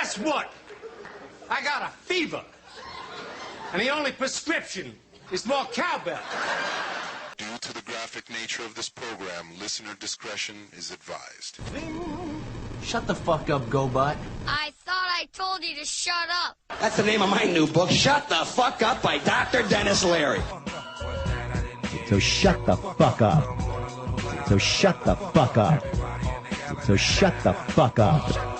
guess what? I got a fever. And the only prescription is more cowbell. Due to the graphic nature of this program, listener discretion is advised. Shut the fuck up, GoBot. I thought I told you to shut up. That's the name of my new book, Shut the Fuck Up by Dr. Dennis Leary. So shut the fuck up. So shut the fuck up. So shut the fuck up.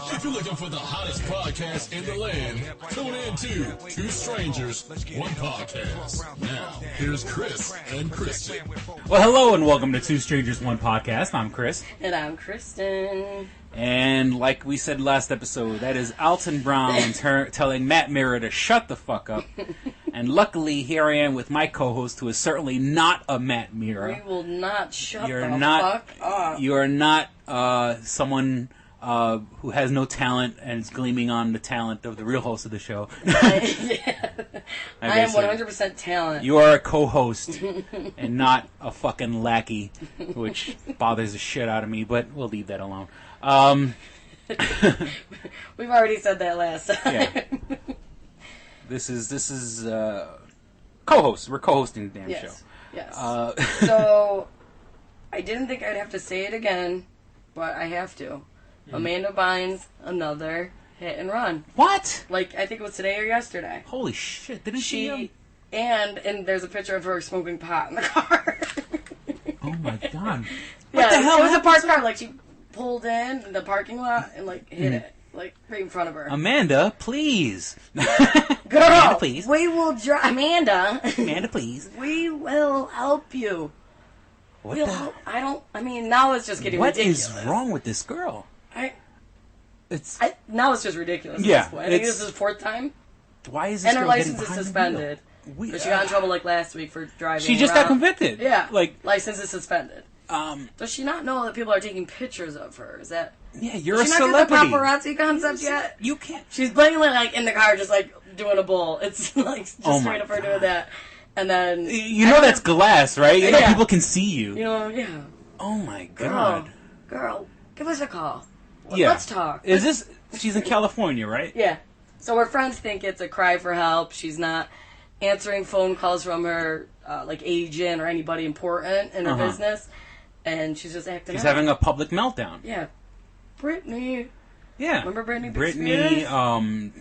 If you're looking for the hottest podcast in the land, tune in to Two Strangers, One Podcast. Now, here's Chris and Kristen. Well, hello and welcome to Two Strangers, One Podcast. I'm Chris. And I'm Kristen. And like we said last episode, that is Alton Brown telling Matt Mira to shut the fuck up. And luckily, here I am with my co-host, who is certainly not a Matt Mira. We will not shut You're the not, fuck up. You are not someone who has no talent and is gleaming on the talent of the real host of the show. I am 100% talent. You are a co-host and not a fucking lackey, which bothers the shit out of me, but we'll leave that alone. We've already said that last time. Yeah. This is co-host. We're co-hosting the damn show. Yes. So, I didn't think I'd have to say it again, but I have to. Amanda Bynes, another hit and run. What? Like, I think it was today or yesterday. Holy shit! Didn't she? And there's a picture of her smoking pot in the car. Oh my god! What the hell? It was a parked car. Like, she pulled in the parking lot and like hit it, like right in front of her. Amanda, please. Girl, Amanda, please. We will drive. Amanda, please. We will help you. What we'll the? help. I mean, now it's just getting ridiculous. What is wrong with this girl? Now it's just ridiculous. Yeah, at this point. I think this is the fourth time. Why is this? And her girl license getting is behind the suspended. wheel? But she got in trouble like last week for driving. She just got convicted. Yeah, like license is suspended. Does she not know that people are taking pictures of her? Is that? Yeah, you're a she not celebrity. Get the paparazzi concept yet? You can't. She's blatantly like in the car, just like doing a bull. It's like just straight up her doing that, and then you know that's glass, right? You know people can see you. You know, yeah. Oh my god, girl, give us a call. Yeah, let's talk. Is this? She's in California, right? Yeah. So her friends think it's a cry for help. She's not answering phone calls from her like agent or anybody important in her business, and she's just acting. She's having a public meltdown. Yeah. Brittany. Yeah. Remember Brittany? Brittany,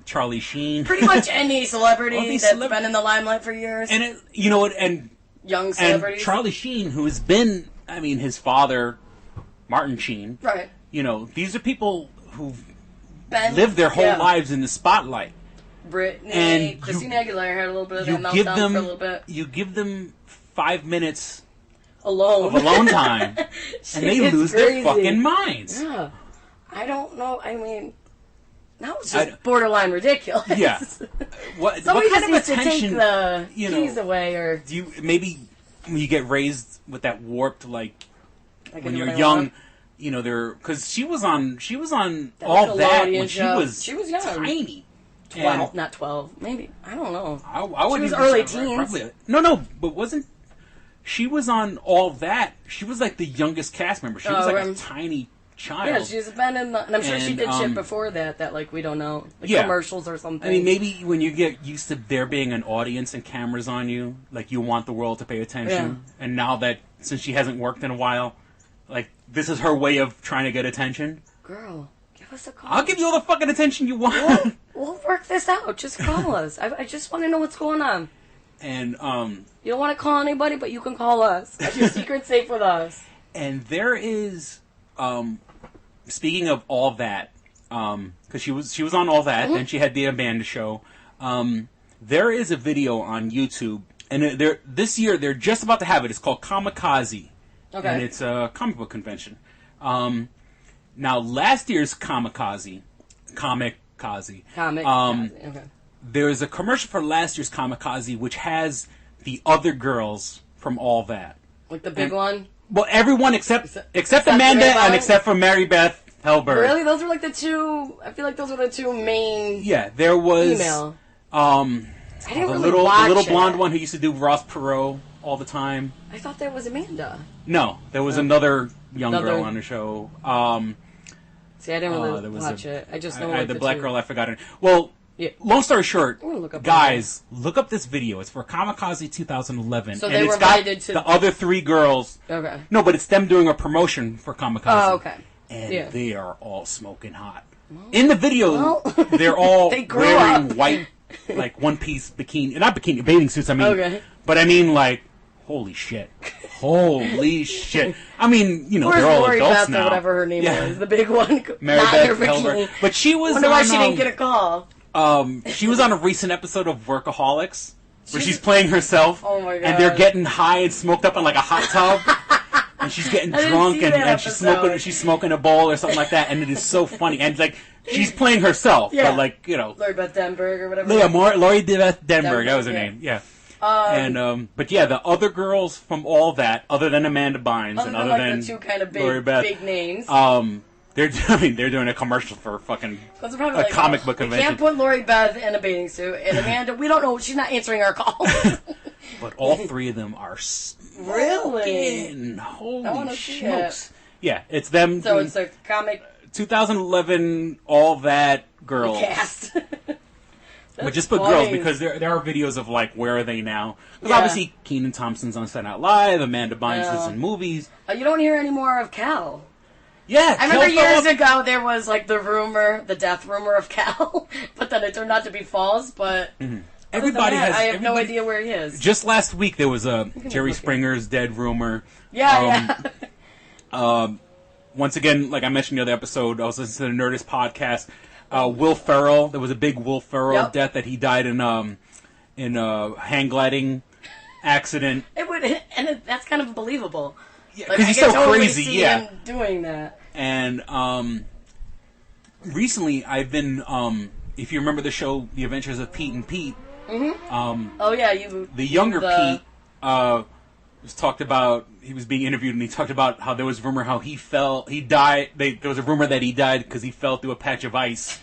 Charlie Sheen. Pretty much any celebrity that's been in the limelight for years. And you know what? And young celebrities. And Charlie Sheen, who has been, I mean, his father, Martin Sheen. Right. You know, these are people who've lived their whole lives in the spotlight. Brittany, and Christina Aguilera had a little bit of that meltdown for a little bit. You give them 5 minutes of alone time, and they lose their fucking minds. Yeah. I don't know. I mean, now it's just borderline ridiculous. Yeah. What kind of attention? To take the keys away, or do you maybe when you get raised with that warped like when you're young? You know, because she was on all that when she was young. Tiny. 12, not 12, maybe. I don't know. I she was early teens. Probably, no, but wasn't she was on all that? She was like the youngest cast member. She was like a tiny child. Yeah, she's been in the, and I'm sure she did shit before that like we don't know, like commercials or something. I mean, maybe when you get used to there being an audience and cameras on you, like you want the world to pay attention, and now that since she hasn't worked in a while, like this is her way of trying to get attention. Girl, give us a call. I'll give you all the fucking attention you want. We'll work this out. Just call us. I just want to know what's going on. And you don't want to call anybody, but you can call us. Your secret's safe with us. And there is, speaking of all that, because she was on all that, then she had the Amanda show. There is a video on YouTube, and this year they're just about to have it. It's called Kamikaze. Okay. And it's a comic book convention. Now, last year's Kamikaze. Okay. There's a commercial for last year's Kamikaze, which has the other girls from all that. Like the big one? Well, everyone except Amanda and except for Mary Beth Hellberg. Really? Those were like the two, I feel like those were the two main Yeah, there was... female. I didn't the really watch little it. blonde one who used to do Ross Perot all the time. I thought that was Amanda. No, there was another young girl on the show. See, I didn't really watch it. I just know I, like the black two. girl. I forgot it. Well, Yeah. long story short, look up guys, look up this video. It's for Kamikaze 2011, So and they it's were got invited to the other 3 girls. Okay. No, but it's them doing a promotion for Kamikaze. Oh, okay. And they are all smoking hot. In the video, they're all They grew wearing up. white, like one-piece bikini, not bikini, bathing suits. I mean, Okay. but I mean, like, holy shit, holy shit. I mean, you know, Where's they're all Lori adults Beth now. or whatever her name Yeah. was, the big one. Mary Not Beth her Helber. bikini. But she was Wonder why on, she didn't get a call. she was on a recent episode of Workaholics where she's playing herself. Oh my And they're God. getting high and smoked up in like a hot tub. And she's getting I didn't drunk see and, that and episode. she's smoking a bowl or something like that, and it is so funny. And like she's playing herself, Yeah. but like, you know, Lori Beth Denberg or whatever. yeah, Lori Beth Denberg, that was her yeah. name, yeah. But yeah, the other girls from all that, other than Amanda Bynes Other and than other like than the two kind of Lori big, Beth, big names. they're doing a commercial for fucking Those are probably a like, comic oh, book we convention. can't put Lori Beth in a bathing suit, and Amanda, we don't know, she's not answering our calls. But all 3 of them are Really? smoking. I Holy wanna see smokes! Yeah, it's them. So it's a comic 2011, all that girls. cast. But just put funny. girls because there are videos of like where are they now? Because Yeah. obviously Kenan Thompson's on Saturday Night Live, Amanda Bynes is Yeah. in movies. You don't hear any more of Cal. Yeah, I remember Kel fell years up- ago there was like the death rumor of Cal, but then it turned out to be false. But Everybody other than that, has. I have no everybody- idea where he is. Just last week there was a Jerry look it. Springer's dead rumor. Yeah, Once again, like I mentioned in the other episode, I was listening to the Nerdist podcast. Will Ferrell, there was a big Will Ferrell Yep. death that he died in a hang gliding accident. it would, and that's kind of believable. Yeah, Like, because I he's can so totally crazy. see Yeah, him doing that. and recently I've been, if you remember the show, The Adventures of Pete and Pete. Oh yeah, The younger Pete was talked about. He was being interviewed, and he talked about how there was rumor how he died. There was a rumor that he died because he fell through a patch of ice,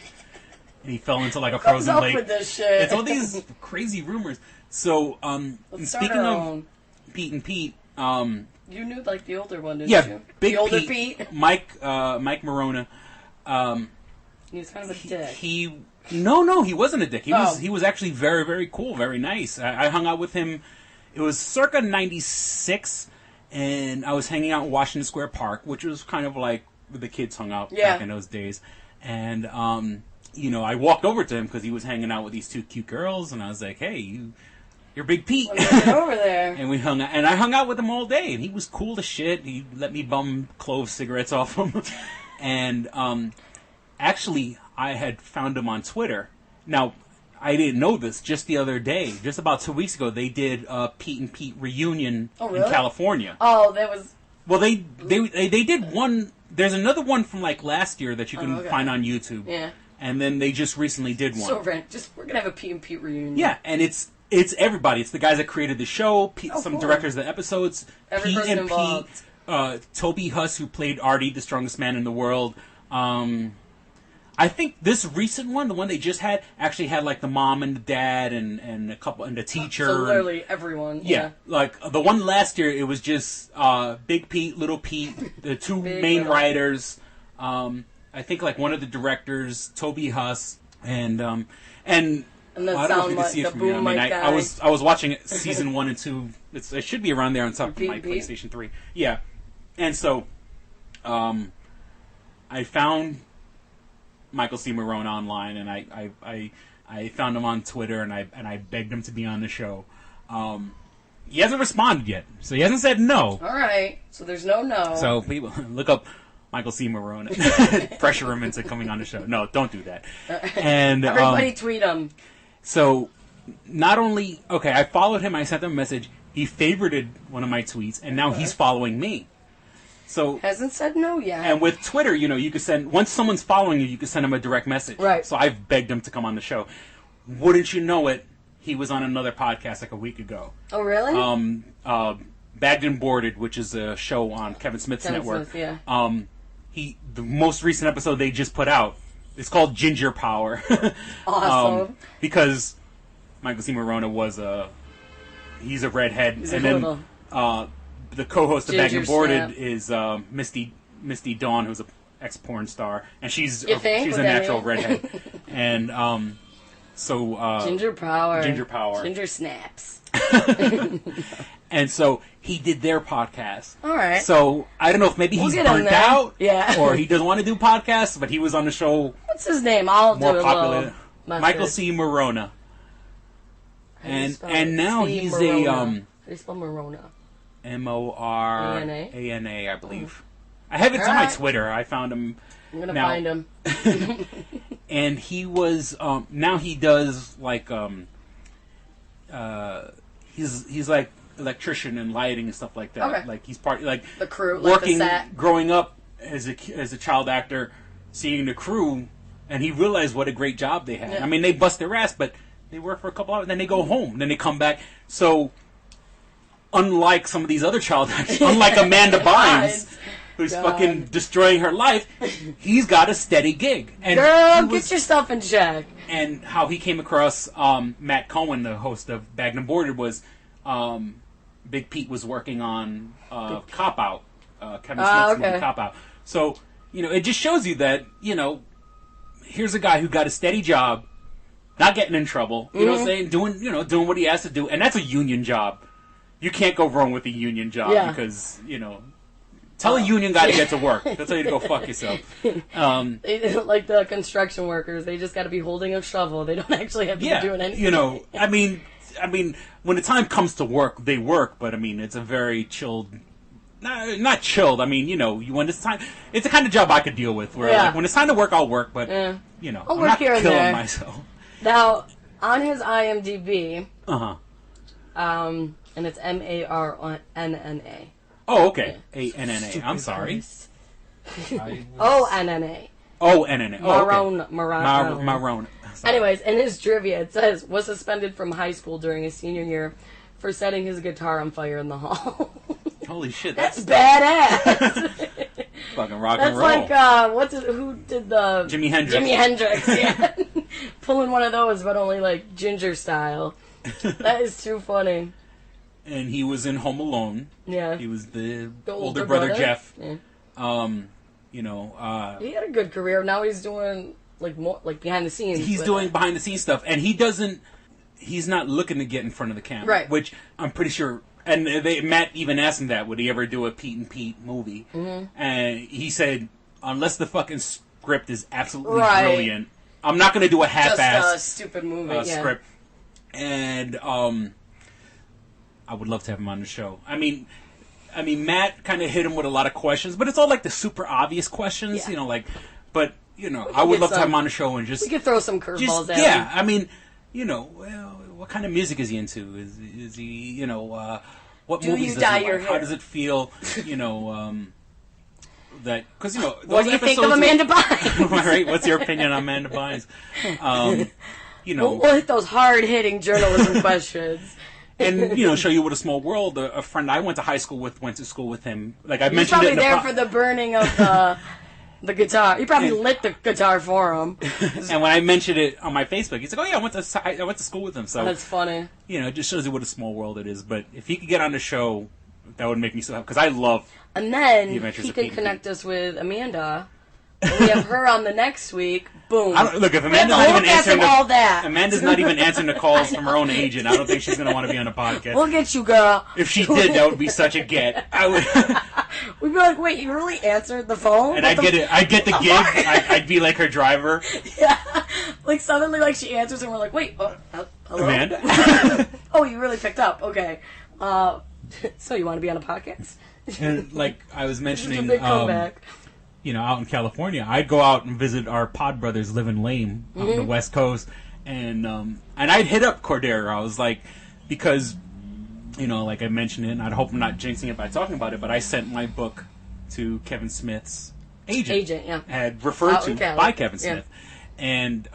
and he fell into like a comes frozen up lake. with this shit. It's all these crazy rumors. So, Let's start speaking our of own. Pete and Pete, You knew like the older one, didn't yeah, you? Big the older Pete, Pete. Mike Morona. He was kind of a dick. He he wasn't a dick. He was actually very, very cool, very nice. I hung out with him. It was circa '96, and I was hanging out in Washington Square Park, which was kind of like where the kids hung out back in those days. And I walked over to him because he was hanging out with these 2 cute girls, and I was like, "Hey, you're Big Pete." Get over there. And I hung out with him all day, and he was cool as shit. He let me bum clove cigarettes off him. And actually, I had found him on Twitter. Now, I didn't know this. Just the other day, just about 2 weeks ago, they did a Pete and Pete reunion in California. Oh, that was. Well, they did one. There's another one from like last year that you can find on YouTube. Yeah. And then they just recently did one. So we're gonna have a Pete and Pete reunion. Yeah, and it's everybody. It's the guys that created the show, some cool. directors of the episodes, Every Pete person and involved. Pete, Toby Huss, who played Artie, the strongest man in the world. I think this recent one, the one they just had, actually had like the mom and the dad and a couple and the teacher. So literally everyone. Yeah, like the one last year, it was just Big Pete, Little Pete, the 2 main little. writers. I think like one of the directors, Toby Huss, and then I don't know if sound you can like see it the from here. I boom mean, mic I guy. was watching it, season 1 and 2. It should be around there on top of my Pete. PlayStation 3. Yeah, and so I found Michael Cimmaron online, and I found him on Twitter, and I begged him to be on the show. He hasn't responded yet, so he hasn't said no. All right. So there's no. So people look up Michael Cimmaron and pressure him into coming on the show. No, don't do that. And Everybody tweet him. so not only I followed him. I sent him a message. He favorited one of my tweets, and now he's following me. So Hasn't said no yet. and with Twitter, you can send once someone's following you, you can send them a direct message. Right. So I've begged him to come on the show. Wouldn't you know it? He was on another podcast like a week ago. Oh really? Bagged and Boarded, which is a show on Kevin Smith's network. Smith, yeah. The most recent episode they just put out, it's called Ginger Power. Awesome. Because Michael Cimmaron he's a redhead, He's and a then little- the co-host of Bagged and Ginger Boarded snap. is Misty Dawn, who's ex-porn star, and she's You think? she's Would a that natural mean? redhead, and so Ginger power. Ginger power. Ginger snaps. And so he did their podcast. All right. So I don't know if maybe We'll he's get in burnt there. out, Yeah. or he doesn't want to do podcasts, but he was on the show What's his name? I'll more do a popular. little message. Michael C. Morona. How do you And spell and it? now C. he's Morona. a How do you spell Morona? Morana, I believe. I have it on my Alright. Twitter. I found him. I'm gonna Now- find him. And he was now he does like he's like electrician and lighting and stuff like that. Okay. Like he's part like The crew, like the working set. growing up as a child actor, seeing the crew, and he realized what a great job they had. Yeah. I mean, they bust their ass, but they work for a couple hours, then they go home, then they come back. So unlike some of these other child actors, unlike Amanda Bynes, who's God. fucking destroying her life, he's got a steady gig. And Girl, he was- get yourself in check. and how he came across Matt Cohen, the host of Bagged and Boarded, was Big Pete was working on Cop Out, Kevin Smith's movie okay. Cop Out. So, it just shows you that, here's a guy who got a steady job, not getting in trouble, you know what I'm saying, doing what he has to do, and that's a union job. You can't go wrong with a union job Yeah. because, tell a union guy to get to work. They'll tell you to go fuck yourself. They, like the construction workers, they just got to be holding a shovel. They don't actually have to be doing anything. I mean, when the time comes to work, they work, but I mean, it's a very chilled, not chilled. I mean, when it's time, it's the kind of job I could deal with. Where Yeah. like, when it's time to work, I'll work, but I'll I'm work not here and killing there. myself. Now, on his IMDb, Uh huh. and it's MARNNA. Oh, okay. ANNA. I'm sorry. ONNA. Oh, NNA. Oh, okay. Maron. Maron. Sorry. Anyways, in his trivia, it says, was suspended from high school during his senior year for setting his guitar on fire in the hall. Holy shit, That's that's badass. fucking rock That's and roll. like, who did the... Jimi Hendrix. Jimi Hendrix, yeah. Pulling one of those, but only like Ginger style. That is too funny. And he was in Home Alone. Yeah. He was the older older brother brother? Jeff. Yeah. He had a good career. Now he's doing like more like behind the scenes. he's with doing it. behind the scenes stuff, and he's not looking to get in front of the camera, Right. Which I'm pretty sure. And Matt even asked him that, would he ever do a Pete and Pete movie? Mm-hmm. And he said, unless the fucking script is absolutely Right. brilliant, I'm not going to do a just a half-ass stupid movie. Yeah. script. And I would love to have him on the show. I mean, Matt kind of hit him with a lot of questions, but it's all like the super obvious questions, Yeah. But I would get love to have some- him on the show and just We could throw some curveballs at yeah. him. I mean, well, what kind of music is he into? Is he, what Do movies you does dye he your like? How hair? does it feel? That because What do you think of Amanda Bynes? Right? What's your opinion on Amanda Bynes? We'll hit those hard-hitting journalism questions. And show you what a small world. A friend I went to school with him. Like I He's mentioned, probably it in there for the burning of the guitar. He probably lit the guitar for him. And when I mentioned it on my Facebook, he's like, "Oh yeah, I went to school with him." So That's funny. it just shows you what a small world it is. But if he could get on the show, that would make me so happy because I love. And then The Adventures he of could Pete and connect us with Amanda. And we have her on the next week. Boom. Look, if We Amanda's have the not whole even cast answering of all that. Amanda's not even answering the calls from her own agent. I don't think she's going to want to be on a podcast. We'll get you, girl. If she did, that would be such a get. I would, We'd be like, wait, you really answered the phone? and I'd get it. I'd get the gig. I'd be like her driver, Yeah. Like, suddenly, like, she answers and we're like, wait, hello? Amanda. Oh, you really picked up. Okay. So you want to be on a podcast? And like I was This is a mentioning, big comeback. out in California, I'd go out and visit our pod brothers living lame on Mm-hmm. the West Coast, and I'd hit up Cordero. I was like, because, like I mentioned it, and I hope I'm not jinxing it by talking about it, but I sent my book to Kevin Smith's agent. Yeah. Had referred Out to in Cali. by Kevin Yeah. Smith, and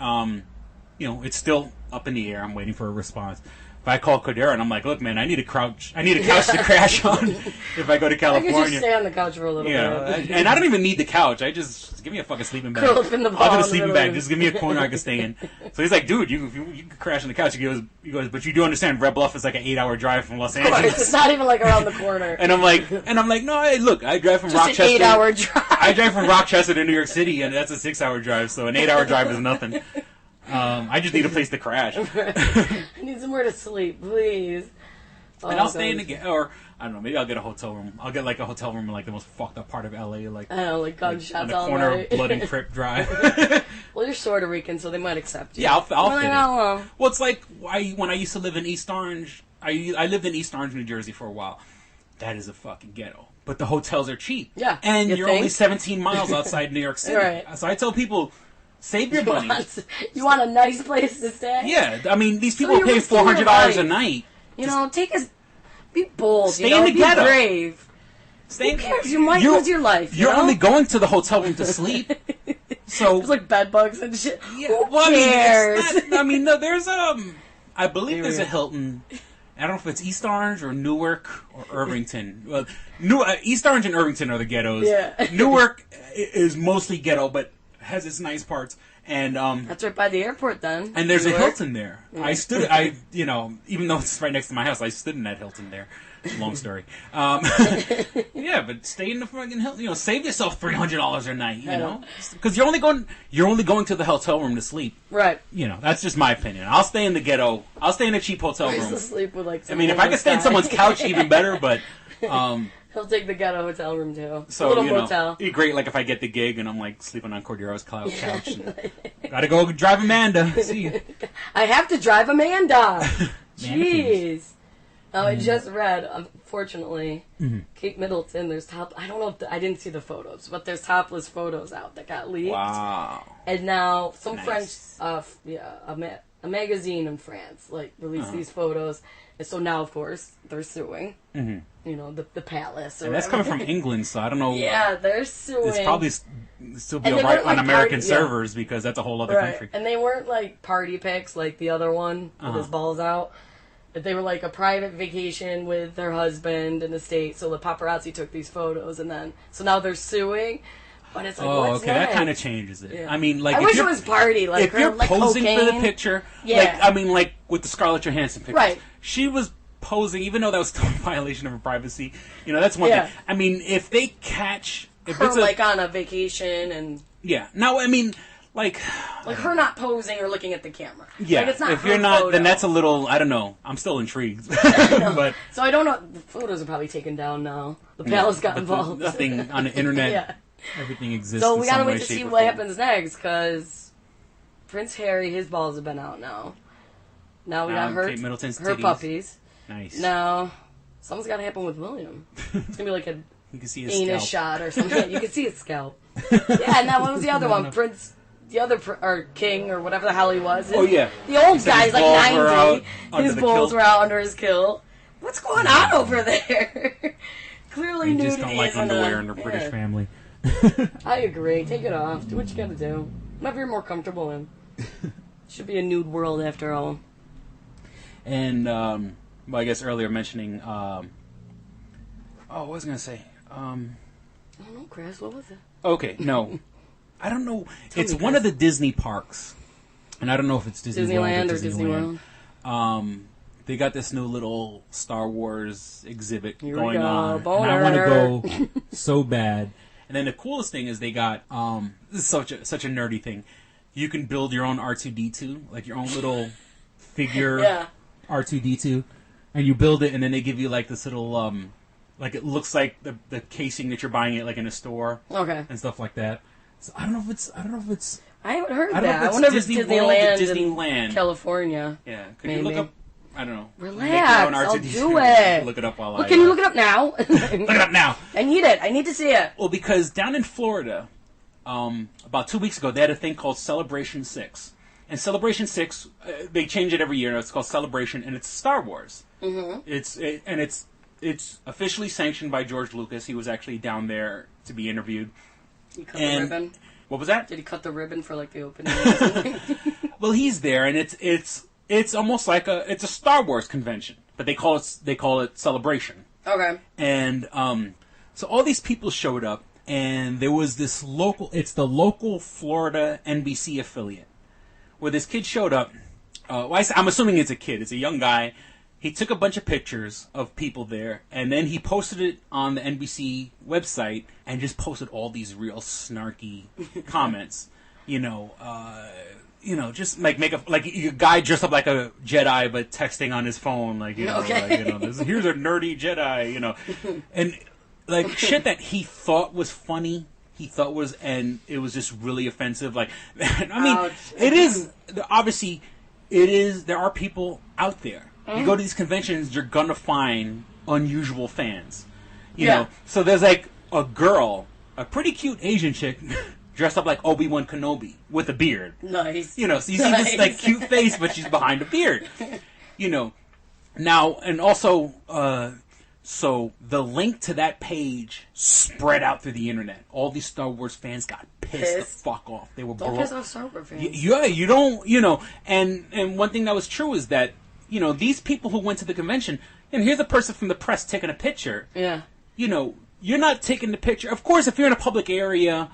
it's still up in the air. I'm waiting for a response. But I called Cordero and I'm like, look, man, I need a couch to crash on if I go to I California. could just stay on the couch for a little bit. And I don't even need the couch. I just give me a fucking sleeping bag. Curl up in the ball I'll get a in the sleeping middle bag. of Just give me a corner I can stay in. So he's like, dude, you can crash on the couch. He goes, but you do understand Red Bluff is like an 8-hour drive from Los Angeles. It's not even like around the corner. And I'm like, no, hey, look, I drive from Just Rochester. an 8-hour drive. I drive from Rochester to New York City, and that's a 6-hour drive. So an 8-hour drive is nothing. I just need a place to crash. I need somewhere to sleep, please. And I'll stay in or I don't know, maybe I'll get a hotel room. I'll get like a hotel room in like the most fucked up part of LA, like I don't know, like gunshots on the all corner night. of Blood and Crip Drive. Well, you're Puerto Rican, so they might accept you. Yeah, I'll Like, fit it. oh, Well, it's like when I used to live in East Orange. I lived in East Orange, New Jersey for a while. That is a fucking ghetto. But the hotels are cheap. Yeah, and you you're think? only 17 miles outside New York City. Right. So I tell people, save your money. You want a nice place to stay? Yeah, I mean, these people you're pay risking your $400 a life. night. You know, be bold. Stay you know? in the be ghetto. brave. Who cares? You might lose your life. You're know? only going to the hotel room to sleep. So There's like bed bugs and shit. yeah, Who well, cares? no, there's I believe there's a Hilton. I don't know if it's East Orange or Newark or Irvington. Well, East Orange and Irvington are the ghettos. Yeah. Newark is mostly ghetto, but has its nice parts. And That's right by the airport, then. and there's a Newark. Hilton there. Even though it's right next to my house, I stood in that Hilton there. Long story. Yeah, but stay in the fucking Hilton. Save yourself $300 a night. You know, because you're only going to the hotel room to sleep. Right. That's just my opinion. I'll stay in the ghetto. I'll stay in a cheap hotel I used room. to sleep with like. I mean, if I could stay in someone's couch, even better. But He'll take the ghetto hotel room too. so a little you know, motel. it'd be great. Like if I get the gig and I'm like sleeping on Cordero's couch. And gotta go drive Amanda. See you. I have to drive Amanda. Mannequins. Jeez. Oh, I just read, unfortunately, Kate Middleton, I don't know if I didn't see the photos, but there's topless photos out that got leaked. Wow. And now some Nice. French, a magazine in France, released these photos. And so now, of course, they're suing, the palace. Or And that's whatever. coming from England, so I don't know. Yeah, they're suing. It's probably still be And they alright weren't, on like, American party- yeah. servers because that's a whole other Right. country. And they weren't like party pics like the other one with his balls out. But they were like a private vacation with their husband in the States. So the paparazzi took these photos so now they're suing. But it's like, Oh, what's okay, next? that kind of changes it. Yeah. I mean, like I if wish it you're- was party, like if her, you're like posing for the cocaine. picture, Yeah. like with the Scarlett Johansson picture, Right. She was posing, even though that was still a violation of her privacy. That's one Yeah. thing. I mean, if they catch, if Her it's on a vacation and yeah. No, I mean, like her not posing or looking at the camera. yeah. Like, it's not if her you're not, photo. then that's a little. I don't know. I'm still intrigued, but So I don't know. The photos are probably taken down now. The palace got but involved. nothing on the internet. Yeah. Everything exists. So in we some gotta way, wait to shape, see or what form. happens next, because Prince Harry, his balls have been out now. Now we got Kate Middleton's her titties. puppies. Nice. Now, something's gotta happen with William. It's gonna be like a You can see his anus scalp. shot or something. You can see his scalp. Yeah, and now what was the other one? Prince, or king, or whatever the hell he was. Oh, yeah. The old He said guy's his like balls were 90. out under His the balls kilt. were out under his kilt. What's going on over there? Clearly, You nudity just don't like isn't underwear in a- a British yeah. family. I agree. Take it off. Do what you gotta do. Whatever you're more comfortable in. Should be a nude world after all. And well, I guess earlier mentioning. What was I gonna say? I don't know, Chris. What was it? Okay, no, I don't know. It's me, one Chris. of the Disney parks, and I don't know if it's Disney Disneyland World or Disney World? They got this new little Star Wars exhibit Here we going go, on, boner. and I want to go so bad. And then the coolest thing is they got this is such a nerdy thing. You can build your own R2D2, like your own little figure Yeah. R2D2, and you build it, and then they give you like this little like it looks like the casing that you're buying it like in a store, Okay. and stuff like that. So I don't know if it's I haven't heard I don't know that. if I wonder if it's Disney World or Disneyland, Disneyland. in California. yeah. Could you look Maybe. up? I don't know. Relax, Make your own I'll R2D2. do it. Look it up while Look, can you look it up now? look it up now? I need it. I need to see it. Well, because down in Florida, about 2 weeks ago, they had a thing called Celebration 6. And Celebration 6, they change it every year. It's called Celebration, and it's Star Wars. Mm-hmm. It's officially sanctioned by George Lucas. He was actually down there to be interviewed. You cut And the ribbon. what was that? Did he cut the ribbon for like the opening or something? Well, he's there, and it's it's almost like it's a Star Wars convention, but they call it Celebration. Okay. And so all these people showed up, and there was this it's the local Florida NBC affiliate, where this kid showed up. I'm assuming it's a kid. It's a young guy. He took a bunch of pictures of people there, and then he posted it on the NBC website, and just posted all these real snarky comments. Just make a guy dressed up like a Jedi, but texting on his phone, here's a nerdy Jedi, and like shit that he thought was funny. And it was just really offensive. Like, I mean, Ouch. It is, obviously, there are people out there. You go to these conventions, you're gonna find unusual fans. You know? So there's like a girl, a pretty cute Asian chick, dressed up like Obi-Wan Kenobi with a beard. Nice. So you see this like cute face, but she's behind a beard. Now, and also, so the link to that page spread out through the internet. All these Star Wars fans got pissed the fuck off. They were Don't piss off Star Wars fans. Yeah, you don't, and one thing that was true is that, these people who went to the convention, and here's a person from the press taking a picture. Yeah. You're not taking the picture. Of course, if you're in a public area,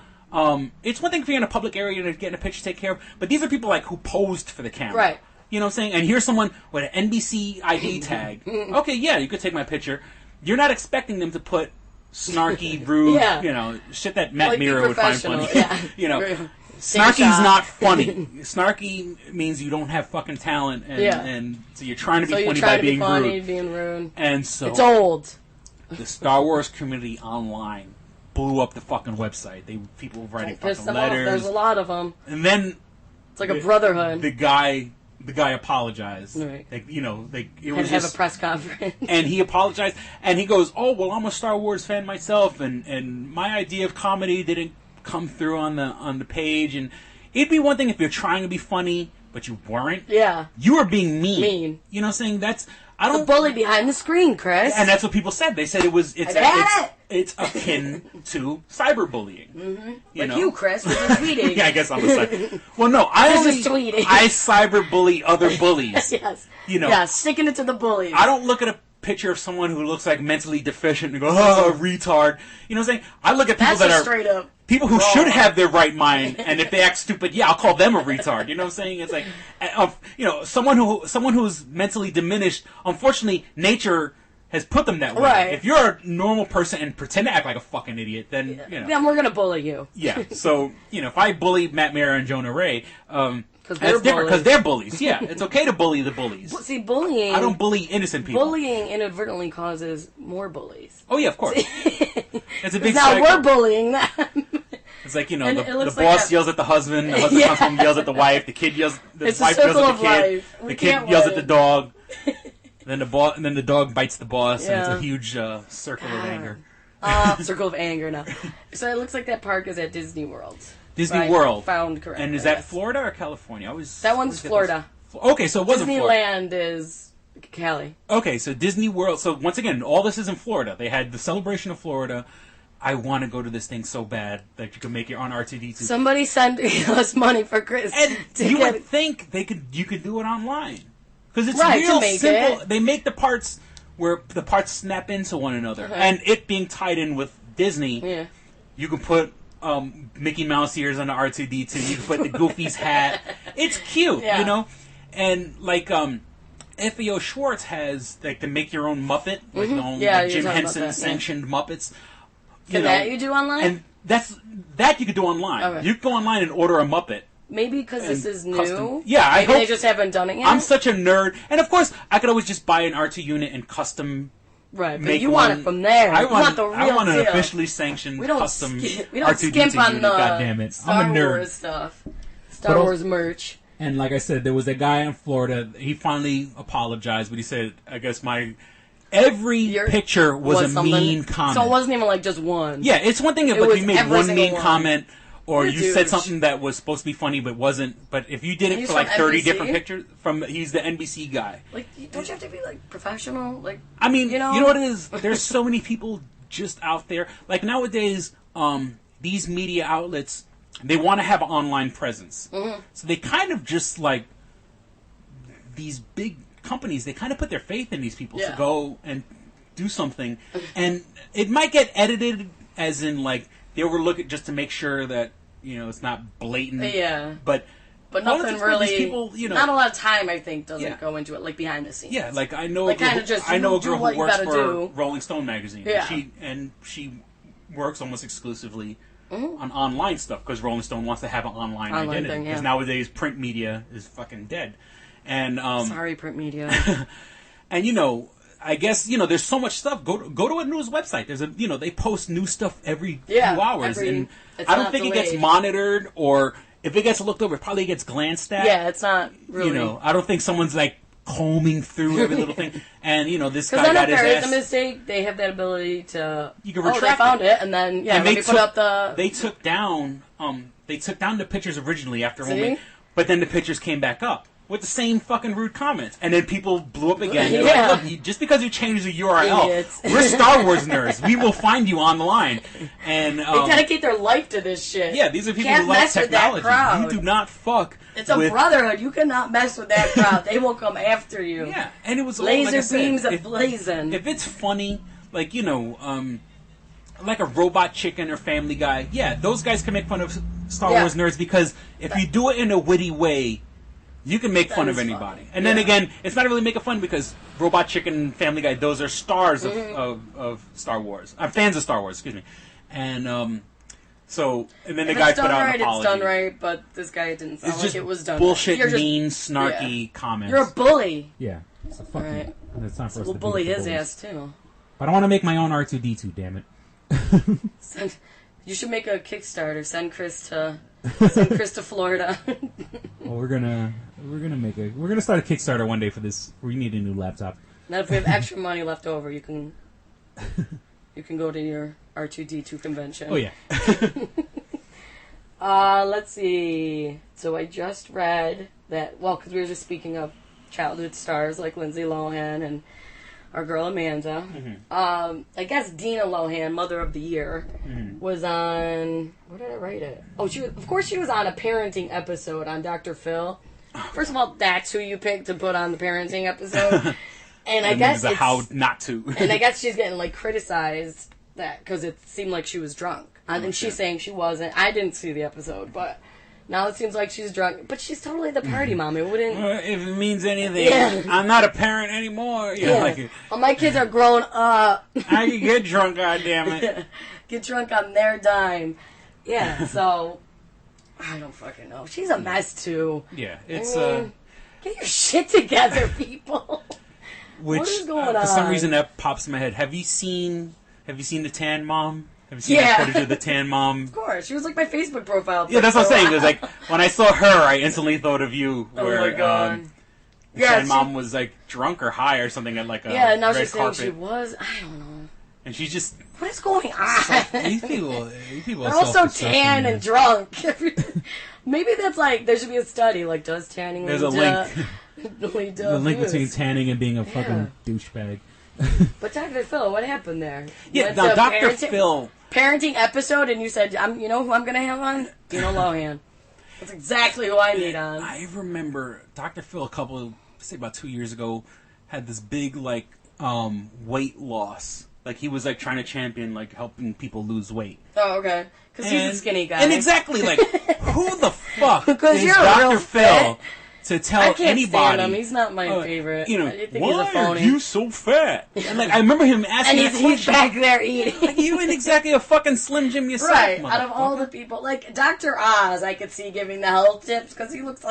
it's one thing if you're in a public area and getting a picture taken care of, but these are people like who posed for the camera. Right. You know what I'm saying? And here's someone with an NBC ID tag. Okay, yeah, you could take my picture. You're not expecting them to put snarky, rude, shit that Matt Mira would find funny. Yeah. Snarky's not funny. Snarky means you don't have fucking talent, and so you're trying to be funny by being rude. And so it's old. The Star Wars community online blew up the fucking website. People were writing fucking letters. There's a lot of them. And then it's like a brotherhood. The guy apologized. Right. It was have a press conference. And he apologized, and he goes, "Oh well, I'm a Star Wars fan myself, and my idea of comedy didn't come through on the page, and it'd be one thing if you're trying to be funny, but you weren't. Yeah. You were being mean. You know what I'm saying? The bully behind the screen, Chris. And that's what people said. They said it's akin to cyberbullying. Mm-hmm. You, Chris, with your tweeting. Yeah, I guess I'm a cyber. Well, no, I cyberbully other bullies. Yes. Yeah, sticking it to the bullies. I don't look at a picture of someone who looks like mentally deficient and go, oh, retard. You know what I'm saying? I look at people that are straight up. People who should have their right mind, and if they act stupid, I'll call them a retard. You know what I'm saying? It's like, someone who's mentally diminished. Unfortunately, nature has put them that way. Right. If you're a normal person and pretend to act like a fucking idiot, then then we're gonna bully you. Yeah. So if I bully Matt Mira and Jonah Ray, that's different because they're bullies. Yeah, it's okay to bully the bullies. See, bullying. I don't bully innocent people. Bullying inadvertently causes more bullies. Oh yeah, of course. It's a big now cycle. we're bullying them. It's like, the boss yells at the husband comes home and yells at the wife, the wife yells at the kid, the kid yells at the dog, then the dog bites the boss, and it's a huge circle of anger. Circle of anger now. So it looks like that park is at Disney World. Disney World. Found correct. And is that Florida or California? That one's Florida. Okay, so it wasn't Disneyland is Cali. Okay, so Disney World. So once again, all this is in Florida. They had the celebration of Florida. I want to go to this thing so bad that you can make your own R2D2. Somebody send us money for Chris. And you would think you could do it online. Because it's real simple. They make the parts where the parts snap into one another. Okay. And it being tied in with Disney, you can put Mickey Mouse ears on the R2D2. You can put the Goofy's hat. It's cute, And like FAO Schwartz has like the make your own Muppet, like Jim Henson sanctioned Muppets. That you do online? And that you could do online. Okay. You could go online and order a Muppet. Maybe because this is new. Custom. Yeah, I hope they just haven't done it yet. I'm such a nerd, and of course, I could always just buy an R2 unit and custom. Right, but you want it from there. I want the real I want an deal. officially sanctioned custom we don't R2D2 skimp on unit. the God damn it, Star I'm a nerd. Wars stuff. Star Wars merch. And like I said, there was a guy in Florida. He finally apologized, but he said, "I guess every picture was a mean comment." So it wasn't even like just one. Yeah, it's one thing if you made one mean comment, or you said huge. something that was supposed to be funny but wasn't. But if you did it for like 30 different pictures, he's the NBC guy. Like, don't you have to be like professional? Like, I mean, you know what it is? There's so many people just out there. Like nowadays, these media outlets, they want to have an online presence, so they kind of just like these big companies, they kind of put their faith in these people to Yeah. go and do something, and it might get edited as in like they were looking just to make sure that it's not blatant. Yeah. But nothing really. These people, not a lot of time, I think, doesn't Yeah. go into it, like behind the scenes. Yeah, like I know Like, a girl, kinda just I know a do girl what who you works gotta for do. Rolling Stone magazine. Yeah. She works almost exclusively on online stuff because Rolling Stone wants to have an online identity. thing, Because yeah. nowadays print media is fucking dead. And Sorry, print media. and I guess there's so much stuff. Go to a news website. There's they post new stuff every few hours, and it's I don't not think it gets delayed. monitored, or if it gets looked over, it probably gets glanced at. Yeah, it's not really. I don't think someone's like combing through every little thing. And this guy Because then got if his there ass. is a mistake, they have that ability to. You can they retract found it, and then and let me put up the. They took down the pictures originally after one See? week, but then the pictures came back up with the same fucking rude comments, and then people blew up again. They're Yeah. like, look, just because you changed the URL, Idiots. we're Star Wars nerds. We will find you on the line. And They dedicate their life to this shit. yeah, these are people Can't who like mess with that technology. crowd. You do not fuck. It's a with, brotherhood. You cannot mess with that crowd. They will come after you. Yeah, and it was all, Laser like I said, beams if- ablazing. If it's funny, like like a Robot Chicken or Family Guy, yeah, those guys can make fun of Star Yeah. Wars nerds because if you do it in a witty way, you can make fun of is anybody. funny. And then Yeah. again, it's not really making fun because Robot Chicken and Family Guy, those are stars of Star Wars. I'm fans of Star Wars, excuse me. And and then the If guy it's put done out right, an apology. it's done right, but this guy didn't sound It's just like it was done bullshit, right. You're mean, snarky yeah. comments. You're a bully. Yeah. So fuck you. Right. And it's time for us We'll to bully beat up his the bullies. ass, too. But I want to make my own R2D2, damn it. You should make a Kickstarter. Send Chris to Florida. Well, we're gonna start a Kickstarter one day for this. We need a new laptop. Now, if we have extra money left over, you can go to your R2D2 convention. Oh yeah. Let's see. So I just read that. Well, because we were just speaking of childhood stars like Lindsay Lohan and our girl Amanda. Mm-hmm. I guess Dina Lohan, Mother of the Year, was on. Where did I write it? Oh, of course she was on a parenting episode on Dr. Phil. First of all, that's who you picked to put on the parenting episode. And I guess it's how not to. and I guess she's getting criticized that because it seemed like she was drunk, and she's saying she wasn't. I didn't see the episode, but now it seems like she's drunk. But she's totally the party mom. It wouldn't. If it means anything, Yeah. I'm not a parent anymore. Yeah. Well, my kids are grown up. I can get drunk, goddammit. Get drunk on their dime. Yeah. So I don't fucking know. She's a mess too. Yeah, it's Get your shit together, people. which what is going for some on? reason that pops in my head. Have you seen the Tan Mom? Have you seen Yeah. that footage of the Tan Mom? Of course, she was like my Facebook profile. Yeah, that's what I'm for a saying. It was while. like when I saw her, I instantly thought of you. Oh Where my god. Tan she- Mom was like drunk or high or something at like a Yeah, now red she's saying carpet, she was. I don't know. and she's just What is going on? These people They're are all so self-destructing, tan man. and drunk. Maybe that's there should be a study. Does tanning There's lead a link. lead to The link abuse? between tanning and being a fucking douchebag. But Dr. Phil, what happened there? yeah. Went Now to Dr. Phil. parenting episode, and you said, you know who I'm going to have on? Dina Lohan. That's exactly who I need on. I remember Dr. Phil about 2 years ago had this big weight loss. Like he was trying to champion helping people lose weight. Oh, okay. Because he's a skinny guy. And exactly who the fuck Because is you're Dr. real Phil fat. to I tell can't anybody? stand him. He's not my favorite. I think he's a why phony. are you so fat? And I remember him asking and that he's question. back there eating. You ain't exactly a fucking Slim Jim yourself, Right, out of all motherfucker. the people, Dr. Oz, I could see giving the health tips because he looks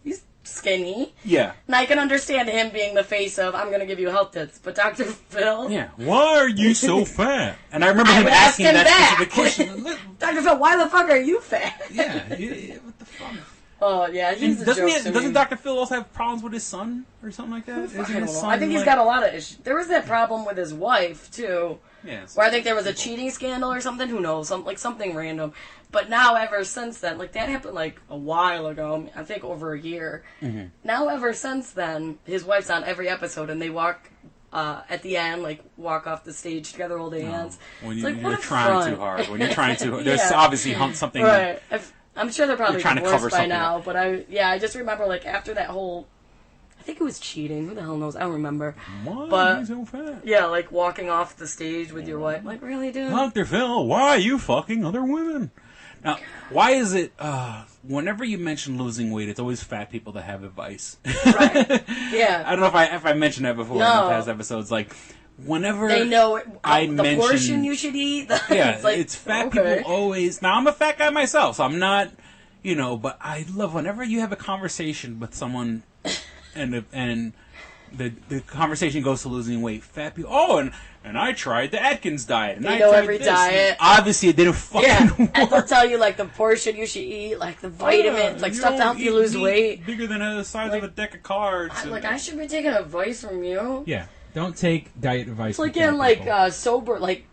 he's skinny, Yeah. and I can understand him being the face of I'm going to give you health tips. But Dr. Phil, Yeah. Why are you so fat? And I remember him would ask asking him that back. specific question. Look, Dr. Phil, why the fuck are you fat? yeah. What the fuck? Oh yeah, he's a Doesn't joke to doesn't me. Dr. Phil also have problems with his son or something like that? Isn't I don't his know. son, I think he's got a lot of issues. There was that problem with his wife too. Yeah. Where I think there was a cheating scandal or something. Who knows? Something random. But now, ever since then, that happened a while ago. I think over a year. Mm-hmm. Now, ever since then, his wife's on every episode, and they walk at the end, walk off the stage together, hold hands. When It's you're what a trying front. too hard. When you're trying too hard. There's Yeah. obviously something. Right. I'm sure they're probably You're trying to divorced cover by something now. up. But I just remember after that whole. I think it was cheating. Who the hell knows? I don't remember. Why But- are you so fat? Yeah, like walking off the stage with your wife. Like, really, dude? Dr. Phil, why are you fucking other women? Now, why is it, whenever you mention losing weight, it's always fat people that have advice. Right. Yeah. I don't know if I mentioned that before in No. the past episodes. Like, whenever They know I the mention, portion you should eat. yeah, like, it's fat okay. people always. Now, I'm a fat guy myself, so I'm not, but I love whenever you have a conversation with someone and the conversation goes to losing weight. Fat people, and I tried the Atkins diet. And They I know tried every this. diet. Obviously, it didn't fucking Yeah, work. and they'll tell you like the portion you should eat, like the vitamins, like stuff to help you lose weight. Bigger than the size of a deck of cards. I should be taking advice from you. Yeah. Don't take diet advice. It's like from fat getting people. sober, like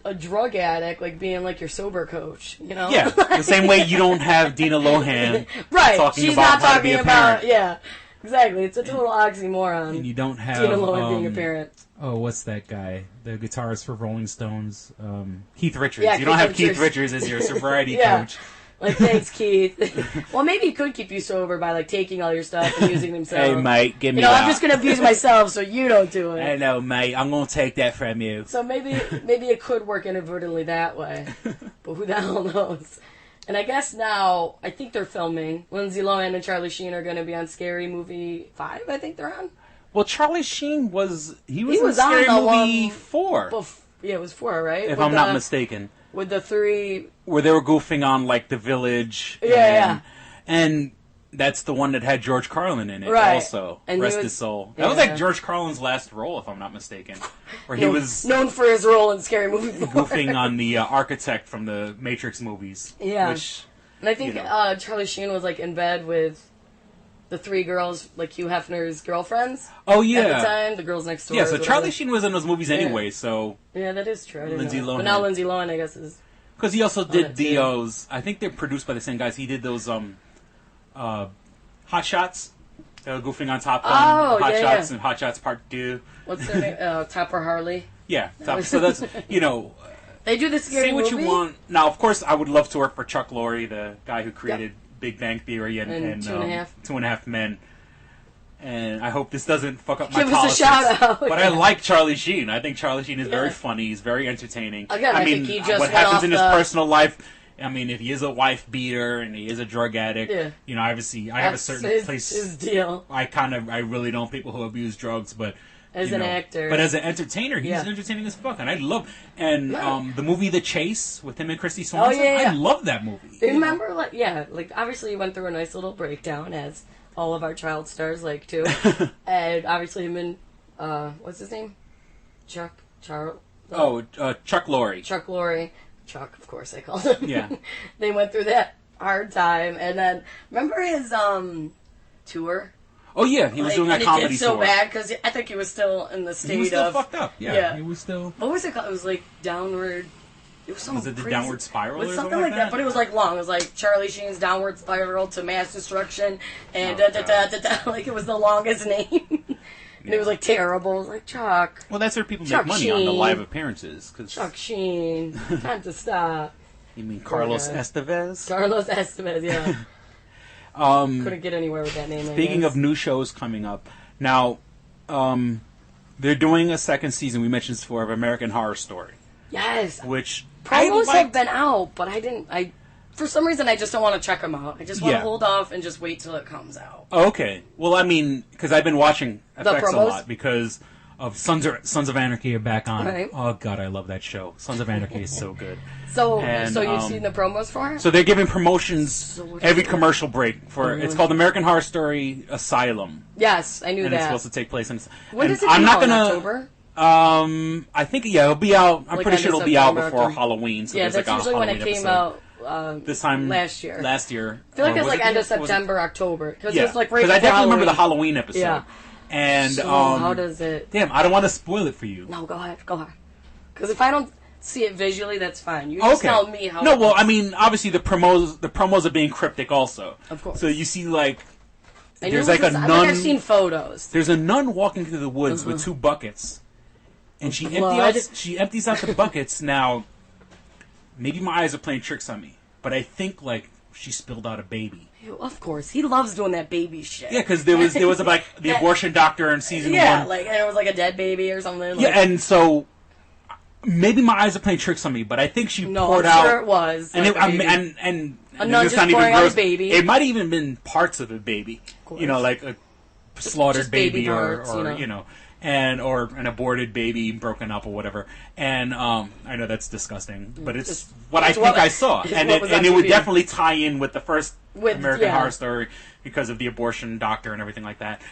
a drug addict, like being like your sober coach. Yeah, the same way you don't have Dina Lohan right? talking She's about not how to be talking a about parent. yeah, exactly. It's a total oxymoron. And you don't have Dina Lohan being a parent. Oh, what's that guy? The guitarist for Rolling Stones. Keith Richards. Yeah, you don't Keith have Keith Richards. Richards as your sobriety Yeah. coach. Like, thanks, Keith. Well, maybe he could keep you sober by like taking all your stuff and using himself. Hey, mate, give me I'm that. just gonna abuse myself so you don't do it. Hello, mate. I'm gonna take that from you. So maybe it could work inadvertently that way, but who the hell knows? And I guess now I think they're filming. Lindsay Lohan and Charlie Sheen are going to be on Scary Movie 5. I think they're on. Well, Charlie Sheen was in on Scary the Movie one 4, Yeah, it was 4, right? if With I'm not the- mistaken. With the 3. Where they were goofing on like The Village. Yeah. And that's the one that had George Carlin in it. Right. Also, And he rest was- his soul. That was yeah. like George Carlin's last role, if I'm not mistaken, where he was known for his role in Scary Movie 4. goofing on the architect from the Matrix movies. Yeah. Which, And I think Charlie Sheen was like in bed with the 3 girls, like Hugh Hefner's girlfriends. oh yeah. At the time, the girls next door. Yeah, or so whatever. Charlie Sheen was in those movies anyway, so Yeah, that is true. I didn't Lindsay know that. Lohan. But now Lindsay Lohan, I guess, is. because he also did it, too. those. I think they're produced by the same guys. He did those Hot Shots. They were goofing on Top Gun, Oh, Hot yeah, Shots, yeah. and Hot Shots Part 2. What's their name? Topper Harley. Yeah, so that's They do the Scary say what Movie. you want. Now, of course, I would love to work for Chuck Lorre, the guy who created Big Bang Theory and Two and a Half. 2.5 Men. And I hope this doesn't fuck up my Give us a politics. shout out. But I like Charlie Sheen. I think Charlie Sheen is very funny. He's very entertaining. Again, I think he just what went happens off in his the- personal life. I mean, if he is a wife beater and he is a drug addict, Yeah. obviously I have a That's certain place. his deal. I really don't people who abuse drugs, but As an actor. But as an entertainer, he's Yeah. entertaining as fuck, and I love. And the movie The Chase with him and Christy Oh, Swanson, yeah. I love that movie. Remember, like obviously you went through a nice little breakdown, as all of our child stars like to. And obviously him and, what's his name? Chuck Lorre. Chuck Lorre. Chuck, of course I called him. Yeah. They went through that hard time, and then, remember his, tour? Oh yeah, he was doing a and comedy it did so tour. bad, because I think he was still in the state He was still of... fucked up. Yeah, Yeah. he was still. What was it called? It was like Downward... It was some Was it the crazy- Downward Spiral It was or something something like like that? that? But it was like long. It was like Charlie Sheen's Downward Spiral to Mass Destruction, and Oh, da-da-da-da-da. Like, it was the longest name. And it was like terrible. It was like, Chuck. Well, that's where people Chuck make money on the Sheen. live appearances. Cause Chuck Sheen. Time to stop. You mean Carlos guy. Estevez? Carlos Estevez, yeah. Couldn't get anywhere with that name. Speaking of new shows coming up, now they're doing a second season. We mentioned this before of American Horror Story, Yes. which Promos I have liked. been out, but for some reason, I just don't want to check them out. I just want to Yeah. hold off and just wait till it comes out. Oh, okay. Well, I mean, because I've been watching FX a promos? lot because of Sons of Anarchy are back on. Right. Oh God, I love that show. Sons of Anarchy is so good. So, And, you've seen the promos for it? So they're giving promotions So what every is it? commercial break for. It's called American Horror Story Asylum, Yes, I knew and that. it's supposed to take place in. When and does it I'm come not out, in gonna. October? I think it'll be out. I'm Like pretty end sure of it'll be out September, before October. Halloween. So Yeah, there's that's like a usually when Halloween it came episode. out This time last year. Last year. I feel like Or it's was like it end of was it- September, October. Because Yeah, it's like right because I before definitely remember the Halloween. Halloween episode. Yeah. And So, how does it... damn, I don't want to spoil it for you. No, go ahead. Because if I don't see it visually, that's fine. You just tell me how... No, it well, looks. I mean, obviously the promos are being cryptic also. Of course. So you see like I knew there's it like was a I nun. think I've seen photos. There's a nun walking through the woods with 2 buckets, and she Blood. empties out the buckets. Now, maybe my eyes are playing tricks on me, but I think like she spilled out a baby. Ew, of course, he loves doing that baby shit. Yeah, because there was like the abortion doctor in season 1. Yeah, like, and it was like a dead baby or something. Like, yeah, and so maybe my eyes are playing tricks on me, but I think she poured I'm out. sure it was. And like and a nun it's just not even pouring out gross. a baby. It might have even been parts of a baby. You know, like a slaughtered just baby or parts, you know, and or an aborted baby broken up or whatever. And I know that's disgusting, but it's what I think I saw, and it would definitely tie in with the first American Horror Story because of the abortion doctor and everything like that.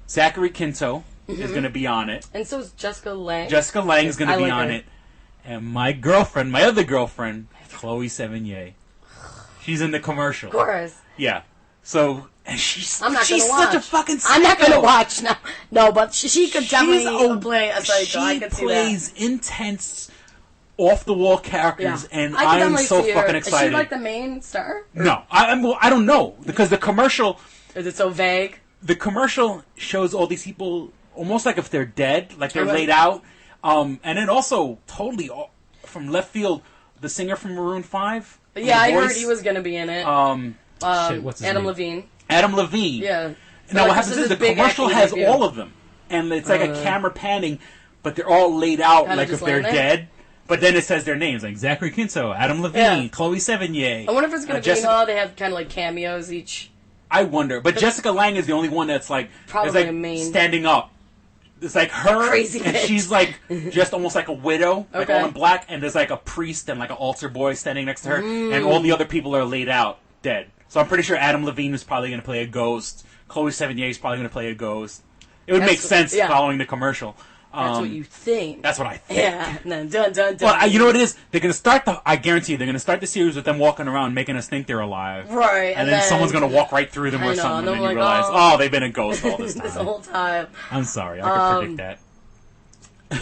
Zachary Quinto is going to be on it, and so is Jessica Lange. Jessica Lange is going to be on it, and my other girlfriend, Chloe Sevigny, she's in the commercial. Of course. Yeah. So and she's such a fucking psycho. I'm not going to watch now. No, but she could definitely play a psycho. I could see that. She plays intense, off-the-wall characters, and I'm so fucking excited. Is she like the main star? No. I don't know. Because the commercial... Is it so vague? The commercial shows all these people almost like if they're dead, like they're laid out. And then also, totally from left field, the singer from Maroon 5. Yeah, I heard he was going to be in it. What's his Adam name? Levine. Adam Levine. Yeah. Now what happens is the commercial has all of them, and it's like a camera panning, but they're all laid out like if they're dead. But then it says their names, like Zachary Quinto, Adam Levine, Chloe Sevigny. I wonder if it's going to be they have kind of like cameos each. I wonder, but Jessica Lange is the only one that's like probably a main standing up. It's like her, crazy and bitch. she's like just almost like a widow, like all in black, and there's like a priest and like an altar boy standing next to her, and all the other people are laid out dead. So I'm pretty sure Adam Levine is probably going to play a ghost. Chloe Sevigny is probably going to play a ghost. It would make sense following the commercial. That's what you think. That's what I think. Yeah, and then dun dun dun. Well, you know what it is? They're going to start I guarantee you, they're going to start the series with them walking around making us think they're alive. Right. And then someone's going to walk right through them or something, and then you realize, oh, they've been a ghost all this time. This whole time. I'm sorry, I could predict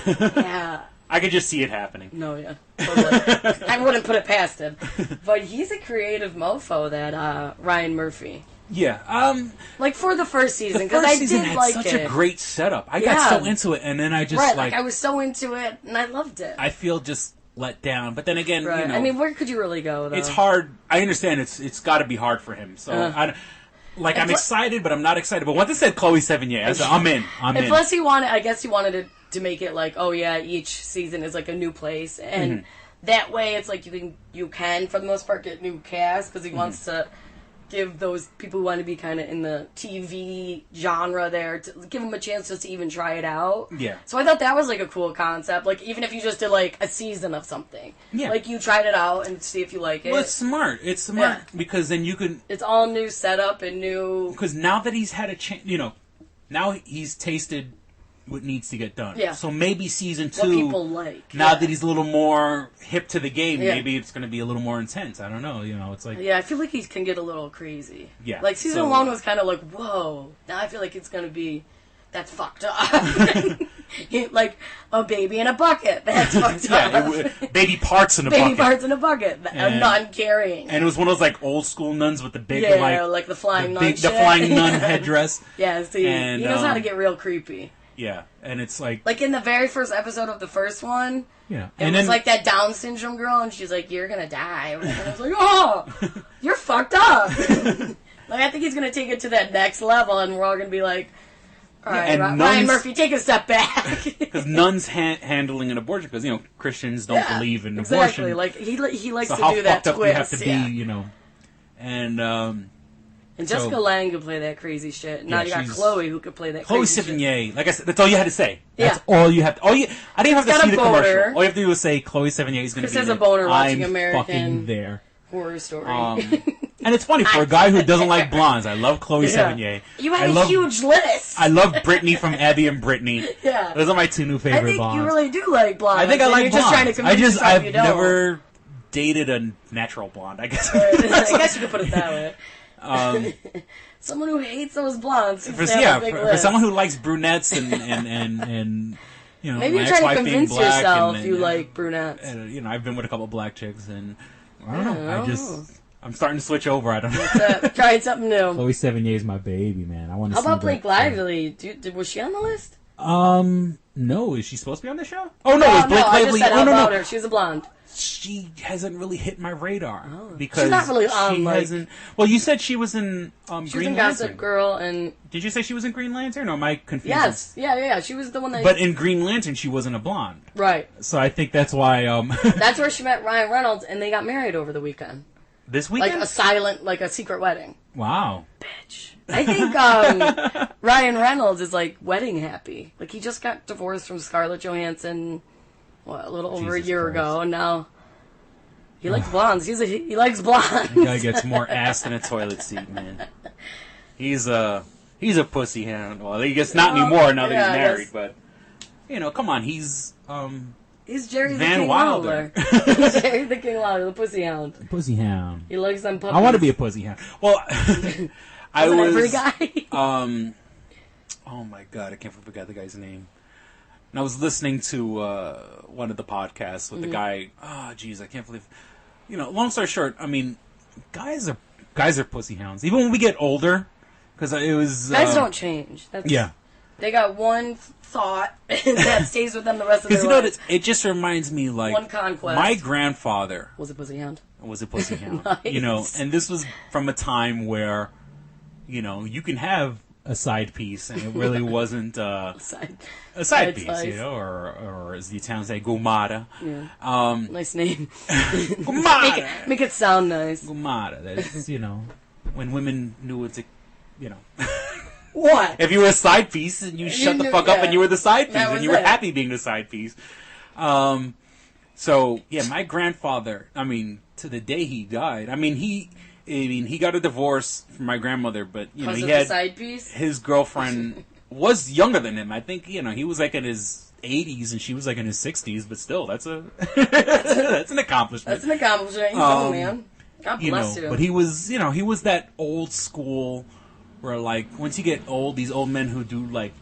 that. Yeah. I could just see it happening. No, yeah. Totally. I wouldn't put it past him. But he's a creative mofo, that Ryan Murphy. Yeah. Like, for the first season, because I did like it. Such a great setup. I got so into it, and then I just, like, I was so into it, and I loved it. I feel just let down. But then again, you know. I mean, where could you really go, though? It's hard. I understand it's got to be hard for him. So, I'm excited, but I'm not excited. But once it said Chloe Sevigny, I said, I'm in. And plus, I guess he wanted it to make it like, oh yeah, each season is like a new place, and that way it's like you can for the most part get new cast, because he wants to give those people who want to be kind of in the TV genre there to give them a chance just to even try it out. Yeah. So I thought that was like a cool concept. Like, even if you just did like a season of something, like you tried it out and see if you like it. Well, it's smart. It's smart because then you can. It's all new setup and new. Because now that he's had a chance, now he's tasted what needs to get done. Yeah. So maybe season 2, what people like. Now that he's a little more hip to the game, maybe it's going to be a little more intense. I don't know. It's like... Yeah, I feel like he can get a little crazy. Yeah. Like, season 1 was kind of like, whoa. Now I feel like it's going to be... That's fucked up. Like, a baby in a bucket. That's fucked up. Baby parts in a bucket. Baby parts in a bucket. A nun carrying. And it was one of those, like, old school nuns with the big, like the flying nun shit. The flying nun headdress. Yeah, see, he knows how to get real creepy. Yeah, and it's like... Like, in the very first episode of the first one, it was like that Down syndrome girl, and she's like, you're gonna die. And I was like, oh, you're fucked up. Like, I think he's gonna take it to that next level, and we're all gonna be like, all right, Ryan Murphy, take a step back. Because nuns handling an abortion, because, Christians don't believe in abortion. Exactly, like, he likes to do that twist. So how fucked up you have to be, And Jessica Lange could play that crazy shit. Now you got Chloe who could play that crazy shit. Chloe Sevigny, like I said, that's all you had to say. That's all you have to... I didn't even have to see the commercial. All you have to do is say Chloe Sevigny is going to be Chris has a boner watching I'm American fucking there. Horror Story. And it's funny, for a guy who doesn't like blondes, I love Chloe Sevigny. You had a huge list. I love Brittany from Abby and Brittany. Yeah. Those are my 2 new favorite blondes. I think you really do like blondes. I think I like blondes. You're just trying to convince yourself I've you don't. never dated a natural blonde, I guess. I guess you could put it that way. Someone who hates those blondes. For someone who likes brunettes and maybe you're trying to convince yourself you like brunettes. And, I've been with a couple of black chicks, and I don't know. I'm starting to switch over. I don't know. Trying something new. Chloe Sevigny is my baby, man. I want to. How about Blake Lively? Was she on the list? No. Is she supposed to be on the show? Oh no, it was Blake Lively. I just said about her. She was a blonde. she hasn't really hit my radar because she's not really she hasn't. Well, you said she was in she was Green in Lantern. Gossip Girl, and did you say she was in Green Lantern? Or am I confused? yes, yeah. She was the one that. But in Green Lantern, she wasn't a blonde, right? So I think that's why. That's where she met Ryan Reynolds, and they got married over the weekend. This weekend, like a secret wedding. Wow, bitch. I think Ryan Reynolds is like wedding happy. Like he just got divorced from Scarlett Johansson, a little over a year ago, and now. He likes blondes. He likes blondes. The guy gets more ass than a toilet seat, man. He's a pussy hound. Well, I guess not anymore now that he's married, but come on, he's Jerry Van the King Wilder. Jerry the King Wilder, the pussy hound. Pussy hound. He likes them puppies. I want to be a pussy hound. Well, I was every guy. Oh my god, I can't forget the guy's name. And I was listening to one of the podcasts with the guy. Oh, jeez, I can't believe. Long story short, I mean, guys are pussy hounds. Even when we get older, because it was guys don't change. They got one thought that stays with them the rest of their lives. It just reminds me like one conquest. My grandfather was a pussy hound. Nice. And this was from a time where you can have a side piece, and it really wasn't a side piece, or as the Italians say, gomata. Yeah. Nice name. Gomata. Make it sound nice. Gomata. That's when women knew it to, What? If you were a side piece and you shut the fuck up and you were the side piece and you were happy being the side piece. So yeah, my grandfather. I mean, to the day he died. I mean, he got a divorce from my grandmother, but he had side piece? His girlfriend was younger than him. I think he was like in his 80s and she was like in his 60s, but still, that's that's an accomplishment. That's an accomplishment, man. God bless you. But he was that old school where like once you get old, these old men who do like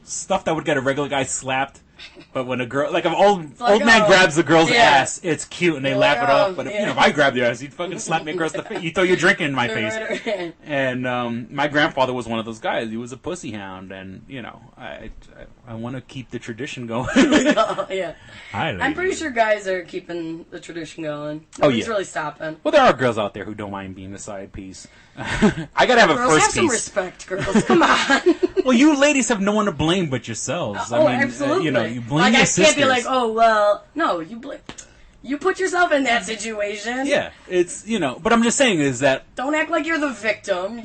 stuff that would get a regular guy slapped. But when a girl, like an old man grabs the girl's ass, it's cute and they laugh it off. But if I grabbed your ass, you'd fucking slap me across the face. You throw your drink in my face. And my grandfather was one of those guys. He was a pussy hound, and I want to keep the tradition going. Yeah, I'm pretty sure guys are keeping the tradition going. Nobody's really stopping. Well, there are girls out there who don't mind being the side piece. I gotta have a first have piece. Some respect, girls. Come on. Well, you ladies have no one to blame but yourselves. I mean, absolutely. You blame your sisters. I can't be like, oh well, no, you blame. You put yourself in that situation. Yeah, it's but I'm just saying is that don't act like you're the victim.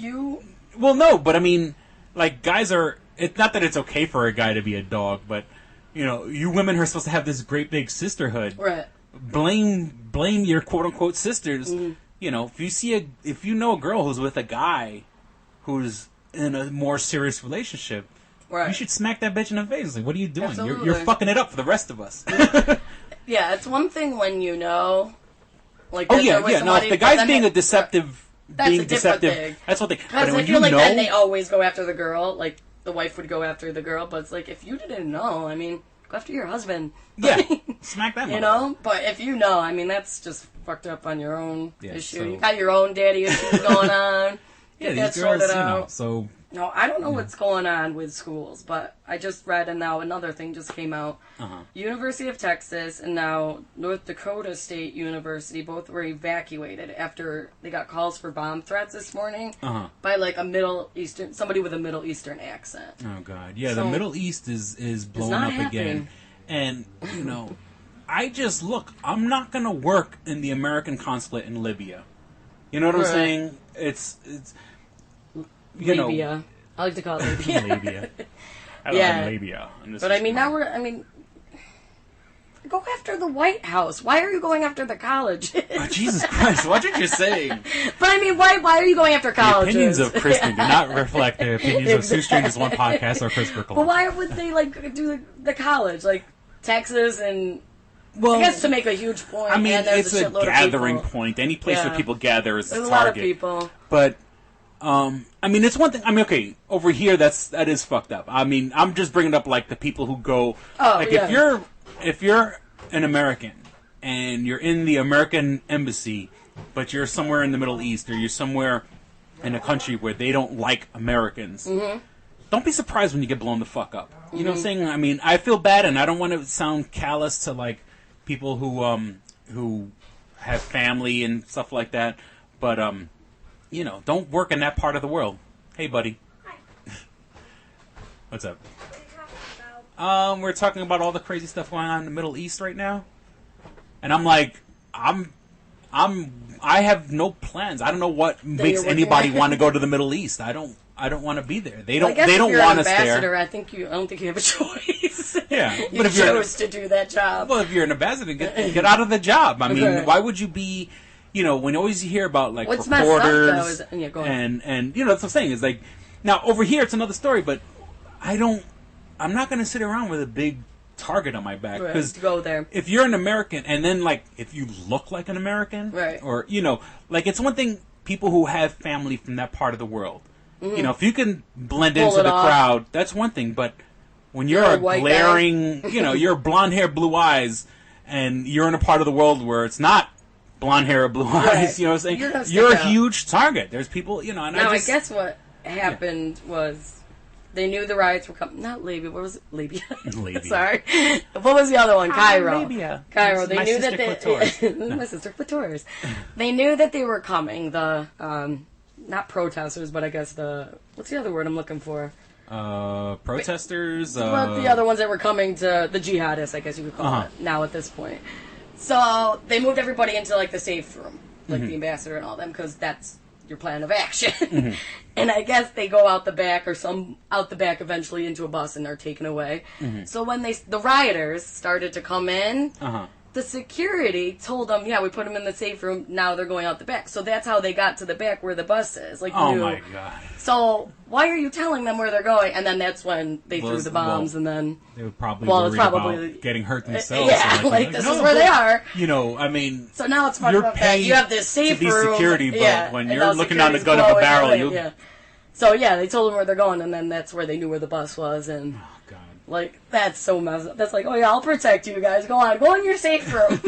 Well, no, but I mean, like guys are. It's not that it's okay for a guy to be a dog, but you women are supposed to have this great big sisterhood. Right. Blame your quote unquote sisters. Mm-hmm. If you know a girl who's with a guy who's in a more serious relationship, right, you should smack that bitch in the face. Like, what are you doing? You're fucking it up for the rest of us. Yeah, it's one thing when like. Oh yeah. No, if the guy's being deceptive, thing. That's what they. Because I feel like then they always go after the girl. Like the wife would go after the girl, but it's like if you didn't know, I mean, go after your husband. Yeah, smack that. But if I mean, that's just fucked up on your own issue. So, you got your own daddy issues going on. Get that sorted out. So no, I don't know what's going on with schools, but I just read, and now another thing just came out. University of Texas and now North Dakota State University both were evacuated after they got calls for bomb threats this morning by like somebody with a Middle Eastern accent. Oh God, yeah, the Middle East is blowing up again, and I'm not gonna work in the American consulate in Libya. You know what I'm saying? It's Libya. I like to call it Libya. Libya. I like Libya. But I mean, go after the White House. Why are you going after the college? Oh, Jesus Christ, what did you say? But I mean, why are you going after colleges? The opinions of Kristen do not reflect the opinions of Two Strangers One Podcast or Chris Berkeley. But why would they do the college, like Texas and? Well, I guess to make a huge point. I mean, it's a gathering point. Any place where people gather is There's a lot target. of people. But I mean, it's one thing. I mean, okay, over here that is fucked up. I mean, I'm just bringing up like the people who go. If you're an American and you're in the American embassy, but you're somewhere in the Middle East or you're somewhere in a country where they don't like Americans, don't be surprised when you get blown the fuck up. You know what I'm saying? I mean, I feel bad, and I don't want to sound callous to like people who who have family and stuff like that. But you know, don't work in that part of the world. Hey, buddy. Hi. What's up? What are you talking about? We're talking about all the crazy stuff going on in the Middle East right now, and I'm like, I have no plans. I don't know what makes anybody want to go to the Middle East. I don't want to be there. They don't. They don't want us there. I don't think you have a choice. Yeah, but if you chose to do that job. Well, if you're an ambassador, get out of the job. I mean, why would you be? You know, when you always hear about like what's reporters go ahead. and you know, that's what I'm saying. Is like now over here it's another story, but I'm not going to sit around with a big target on my back because go there. If you're an American and then like if you look like an American, right? Or you know, like it's one thing people who have family from that part of the world. Mm-hmm. You know, if you can blend into the crowd, that's one thing. But when you're a glaring, you know, you're blonde hair, blue eyes, and you're in a part of the world where it's not blonde hair or blue eyes, you know what I'm saying? You're a huge target. There's people, you know, and I guess what happened was they knew the riots were coming. Not Libya. What was it? Libya. Sorry. What was the other one? Cairo. Libya. Cairo. They knew that my sister Clitoris. They knew that they were coming. The not protesters, but I guess what's the other word I'm looking for? Protesters. But the other ones that were coming to the jihadists, I guess you could call it now at this point. So they moved everybody into like the safe room, like the ambassador and all them, because that's your plan of action. And I guess they go out the back or some out the back eventually into a bus and they're taken away. So when the rioters started to come in, the security told them, yeah, we put them in the safe room. Now they're going out the back. So that's how they got to the back where the bus is. Like, oh my God. So why are you telling them where they're going? And then that's when they threw the bombs, and then they were probably worried about getting hurt themselves. Yeah, so like this is where they are. You know, I mean, so now it's fucked up that you have this safe to be room, security, but when you're looking down the gun of a barrel, So yeah, they told them where they're going, and then that's where they knew where the bus was, and oh God, like that's so messed up. That's like, oh yeah, I'll protect you guys. Go on, go in your safe room.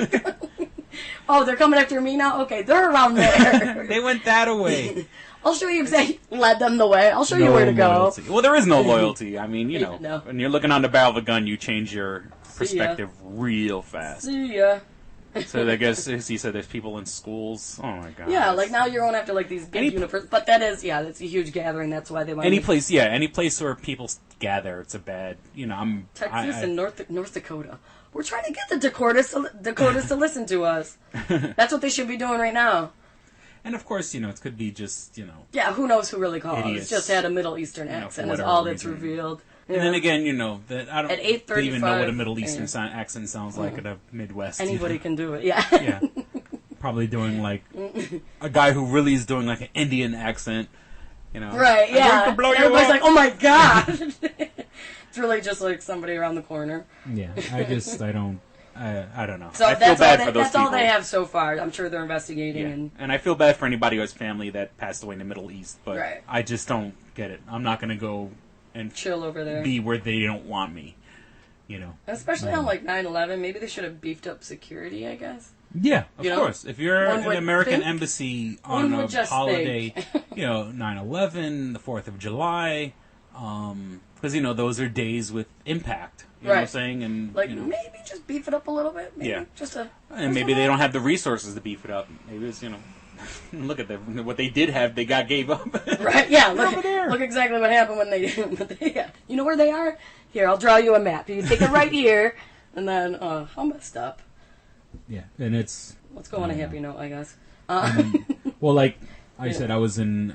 Oh, they're coming after me now. Okay, they're around there. They went that away. I'll show you exactly. Led them the way. I'll show you where to loyalty. go. Well, there is no loyalty. I mean, you know, when you're looking on the barrel of a gun, you change your perspective real fast. See ya. So I guess, as you said, there's people in schools. Oh my God. Yeah, like now you're going after like these big uniforms, but that's a huge gathering. That's why they want any place where people gather. It's a bad, you know. Texas and North Dakota. We're trying to get the Dakotas to listen to us. That's what they should be doing right now. And of course, you know, it could be just, you know. Yeah, who knows who really called? Idiots, it's just had a Middle Eastern accent. Is all that's revealed. And then again, you know, that I don't even know what a Middle Eastern accent sounds like in a Midwest. Anybody can do it, yeah. Yeah. Probably doing like a guy who really is doing like an Indian accent, you know. Right, yeah. Everybody's like, oh my God. It's really just like somebody around the corner. Yeah, I don't know. So I feel bad for those that's all they have so far. I'm sure they're investigating. And I feel bad for anybody who has family that passed away in the Middle East, but I just don't get it. I'm not going to go and chill over there. Be where they don't want me, you know. Especially on like 9/11, maybe they should have beefed up security, I guess. Yeah, of course. If you're an American embassy on a holiday, you know, 9/11, the 4th of July, because, you know, those are days with impact. You know what I'm saying? And like, you know, maybe just beef it up a little bit. Maybe and maybe they don't have the resources to beef it up. Maybe it's, you know, look at what they did have, they gave up. Right, yeah. Look exactly what happened when they You know where they are? Here, I'll draw you a map. You take it right here, and then, how messed up. Yeah, and it's... Let's go on a happy note, I guess. Well, like I said, I was in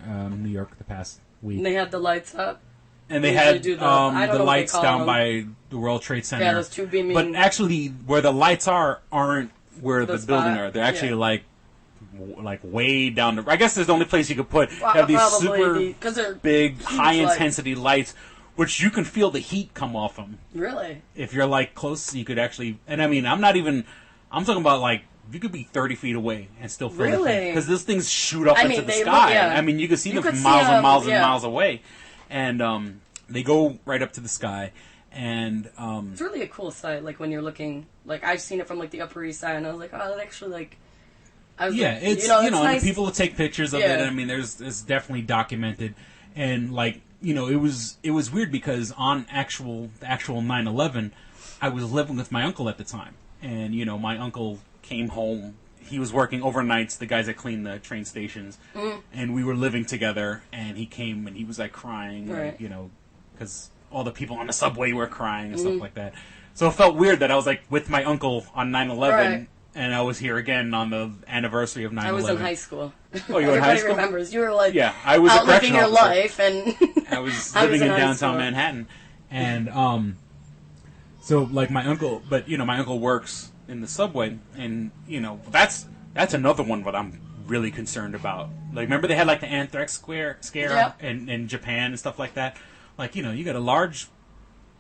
New York the past week. And they had the lights up. And they had the lights down by the World Trade Center. Yeah, those two beaming. But actually, where the lights aren't where the building are. They're actually like way down the... I guess there's the only place you could put. Have these super big, high-intensity lights, which you can feel the heat come off them. Really? If you're like close, you could actually... And I mean, I'm talking about like... You could be 30 feet away and still feel the thing. Because those things shoot up into the sky. I mean, you can see them from miles and miles and miles away. And they go right up to the sky. And it's really a cool sight. Like when you're looking, like I've seen it from like the Upper East Side, and I was like, oh, that actually like. It's it's nice. People will take pictures of it. And, I mean, it's definitely documented, and like you know, it was weird because on the actual 9/11, I was living with my uncle at the time, and you know, my uncle came home. He was working overnights, the guys that clean the train stations, and we were living together, and he came and he was like crying, Right. like, you know, because all the people on the subway were crying and stuff like that. So it felt weird that I was like with my uncle on 9/11, Right. and I was here again on the anniversary of 9/11. I was in high school. Oh, you were in high Everybody school? remembers. You were like, Yeah, I was out a living correctional your officer. life, and I was I living was in in high downtown school. Manhattan, and so like my uncle, but you know my uncle works in the subway, and you know that's another one that I'm really concerned about. Like remember they had like the anthrax scare Yep. in Japan and stuff like that. Like you know you got a large.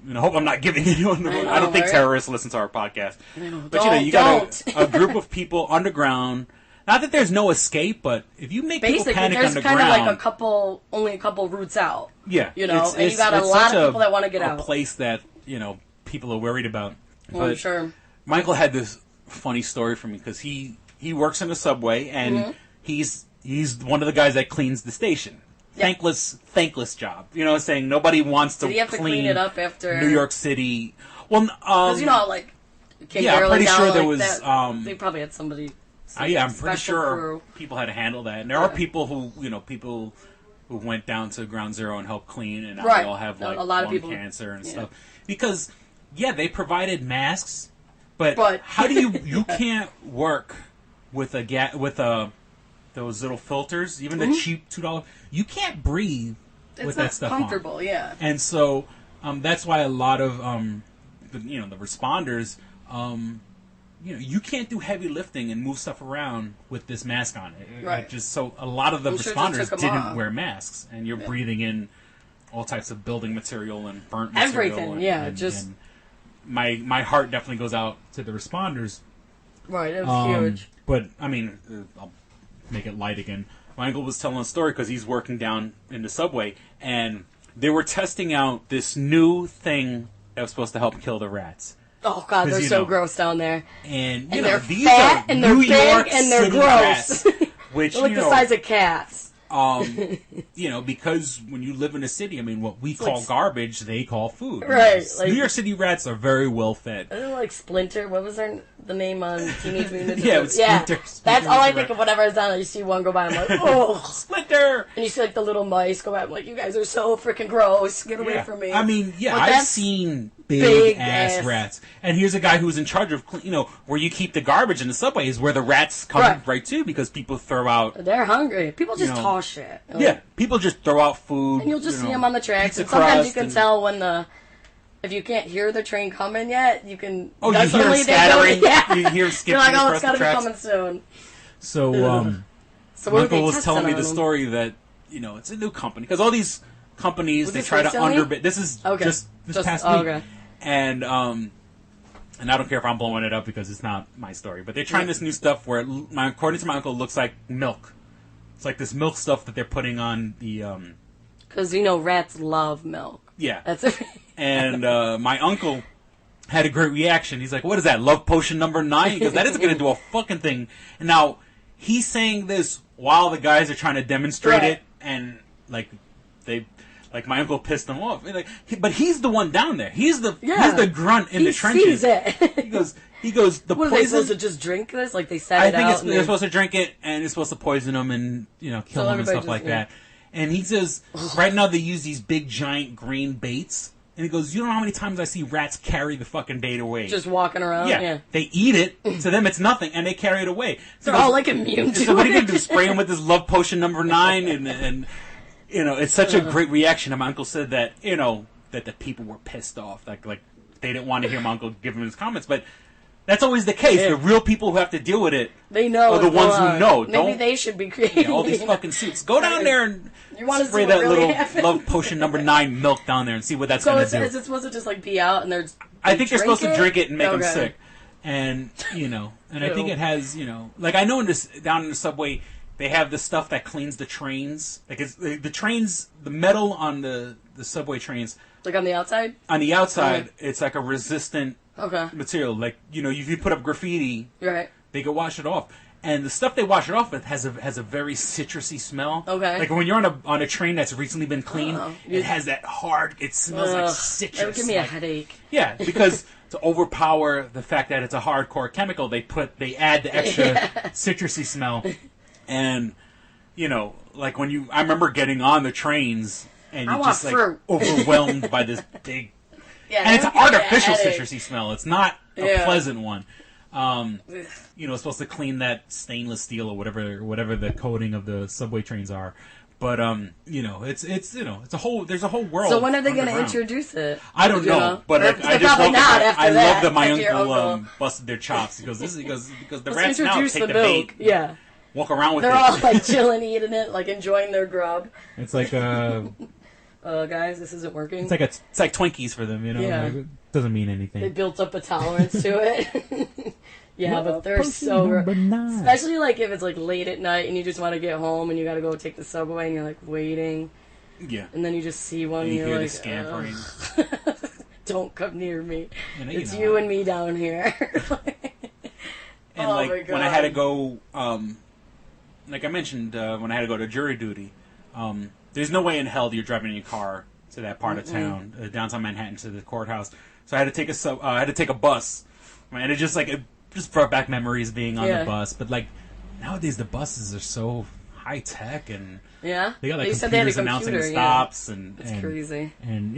I hope I'm not giving anyone. I know, I don't think right? terrorists listen to our podcast. know, But you know you got don't. a group of people underground. Not that there's no escape, but if you make basically, people panic there's underground, kind of like only a couple routes out. yeah, You know, it's- and you got a it's lot such of people that want to get a out. place that you know people are worried about. Well, I'm But sure. Michael had this funny story for me because he works in the subway and he's one of the guys that cleans the station. Yeah. Thankless job. You know, saying nobody wants to Did he have to clean it up after New York City. Well, Because you know, like, came yeah, I'm barreling pretty down sure like there was. that. They probably had somebody. Yeah, I'm pretty special sure crew. people had to handle that, and there are people who who went down to Ground Zero and helped clean, and now Right. they all have A like lot of lung people- cancer and yeah. stuff. Because they provided masks, but how do you can't work with those little filters, even the cheap $2. You can't breathe It's with not that stuff comfortable, on. yeah. And so that's why a lot of the responders. You can't do heavy lifting and move stuff around with this mask on. Right. So a lot of the I'm sure it just responders took 'em didn't off. wear masks, and you're breathing in all types of building material and burnt Everything, material. just- And my heart definitely goes out to the responders. Right, it was huge. But I mean, I'll make it light again. My uncle was telling a story because he's working down in the subway, and they were testing out this new thing that was supposed to help kill the rats. Oh God, 'Cause, they're you so know, gross down there. And they're these fat, are and they're New big, York and they're City gross. rats, which They're like the size of cats. Because when you live in a city, I mean, what we like call garbage, they call food. Right, like- New York City rats are very well fed. Isn't it like Splinter? What was the name on Teenage Mutant Ninja Yeah, Turtles? it's Splinter. That's Splinter all I was think right. of whenever it's on. You see one go by, I'm like, oh, Splinter. and you see like the little mice go by. I'm like, you guys are so freaking gross. Get away Yeah. from me. I mean, But I've that's seen big big ass ass- rats. And here's a guy who's in charge of, where you keep the garbage in the subway is where the rats come Right. to because people throw out. They're hungry. People just know, toss shit. Like, Yeah, people just throw out food. and you'll just see them on the tracks. pizza And sometimes you crust can and- tell when if you can't hear the train coming yet, you can. Oh, you that's hear only them they're scattering. going- Yeah. You hear them skipping You're like, oh, across it's got the to be tracks. coming soon. So, So what were Michael they was testing telling me on the them? story that it's a new company because all these companies Was they this try to recently? underbid. This is Okay. just this Just- past oh, week, okay. and I don't care if I'm blowing it up because it's not my story. But they're trying this new stuff where, according to my uncle, it looks like milk. It's like this milk stuff that they're putting on the. Because rats love milk. Yeah. That's it. And my uncle had a great reaction. He's like, "What is that? Love potion number 9?" Because that isn't going to do a fucking thing. And now he's saying this while the guys are trying to demonstrate Right. it, and my uncle pissed him off. But he's the one down there. He's the grunt in the trenches. Sees it. He goes. The What are they poison. supposed to just drink this? Like they set I it think out. they're supposed to drink it, and it's supposed to poison them and kill them and everybody stuff just- like yeah. that. And he says, right now they use these big giant green baits. And he goes, you don't know how many times I see rats carry the fucking bait away. just walking around. Yeah. They eat it. To them, it's nothing, and they carry it away. So They're all like immune to So what are you it. gonna do? Spray him with this love potion number 9, and it's such a great reaction. And my uncle said that that the people were pissed off, like they didn't want to hear my uncle give him his comments, but. That's always the case. Yeah. The real people who have to deal with it They know. are the what's ones going who on. know. Maybe Don't they should be creating all these fucking suits. Go down there and You want to see spray what that really little happened? love potion number 9 milk down there and see what that's So going is to do. it supposed to just like be out and I think they're supposed to drink it and make them Okay. sick. And and I think Ew. it has like I know down in the subway they have the stuff that cleans the trains. Like it's the trains, the metal on the subway trains. Like on the outside. On the outside, it's like a resistant Okay. material. Like if you put up graffiti, Right. they can wash it off. And the stuff they wash it off with has a very citrusy smell. Okay. Like when you're on a train that's recently been cleaned, it has that hard. It smells like citrus. That would give me a headache. Yeah, because to overpower the fact that it's a hardcore chemical, they add the extra citrusy smell. And like I remember getting on the trains and you're just like overwhelmed by this big. Yeah, and it's an artificial citrusy smell. It's not a pleasant one. It's supposed to clean that stainless steel or whatever the coating of the subway trains are. But it's a whole. There's a whole world. So when are they going to introduce it? I don't know, but I just love that my uncle busted their chops. Because the rats now take the bait. Yeah. Walk around with They're it. all like chilling, eating it, like enjoying their grub. It's like guys, this isn't working. It's like Twinkies for them, Yeah. Like, it doesn't mean anything. They built up a tolerance to it. Yeah, but they're so... Especially like if it's like late at night and you just want to get home and you got to go take the subway and you're like waiting. Yeah. And then you just see one and you you're hear like, the scampering. Don't come near me. It's you and me down here. And when I had to go, like I mentioned, when I had to go to jury duty, there's no way in hell you're driving in your car to that part of town, downtown Manhattan, to the courthouse. So I had to take a bus, and it just brought back memories being on the bus. But like nowadays, the buses are so high tech, and they got like computers announcing stops, and it's crazy. And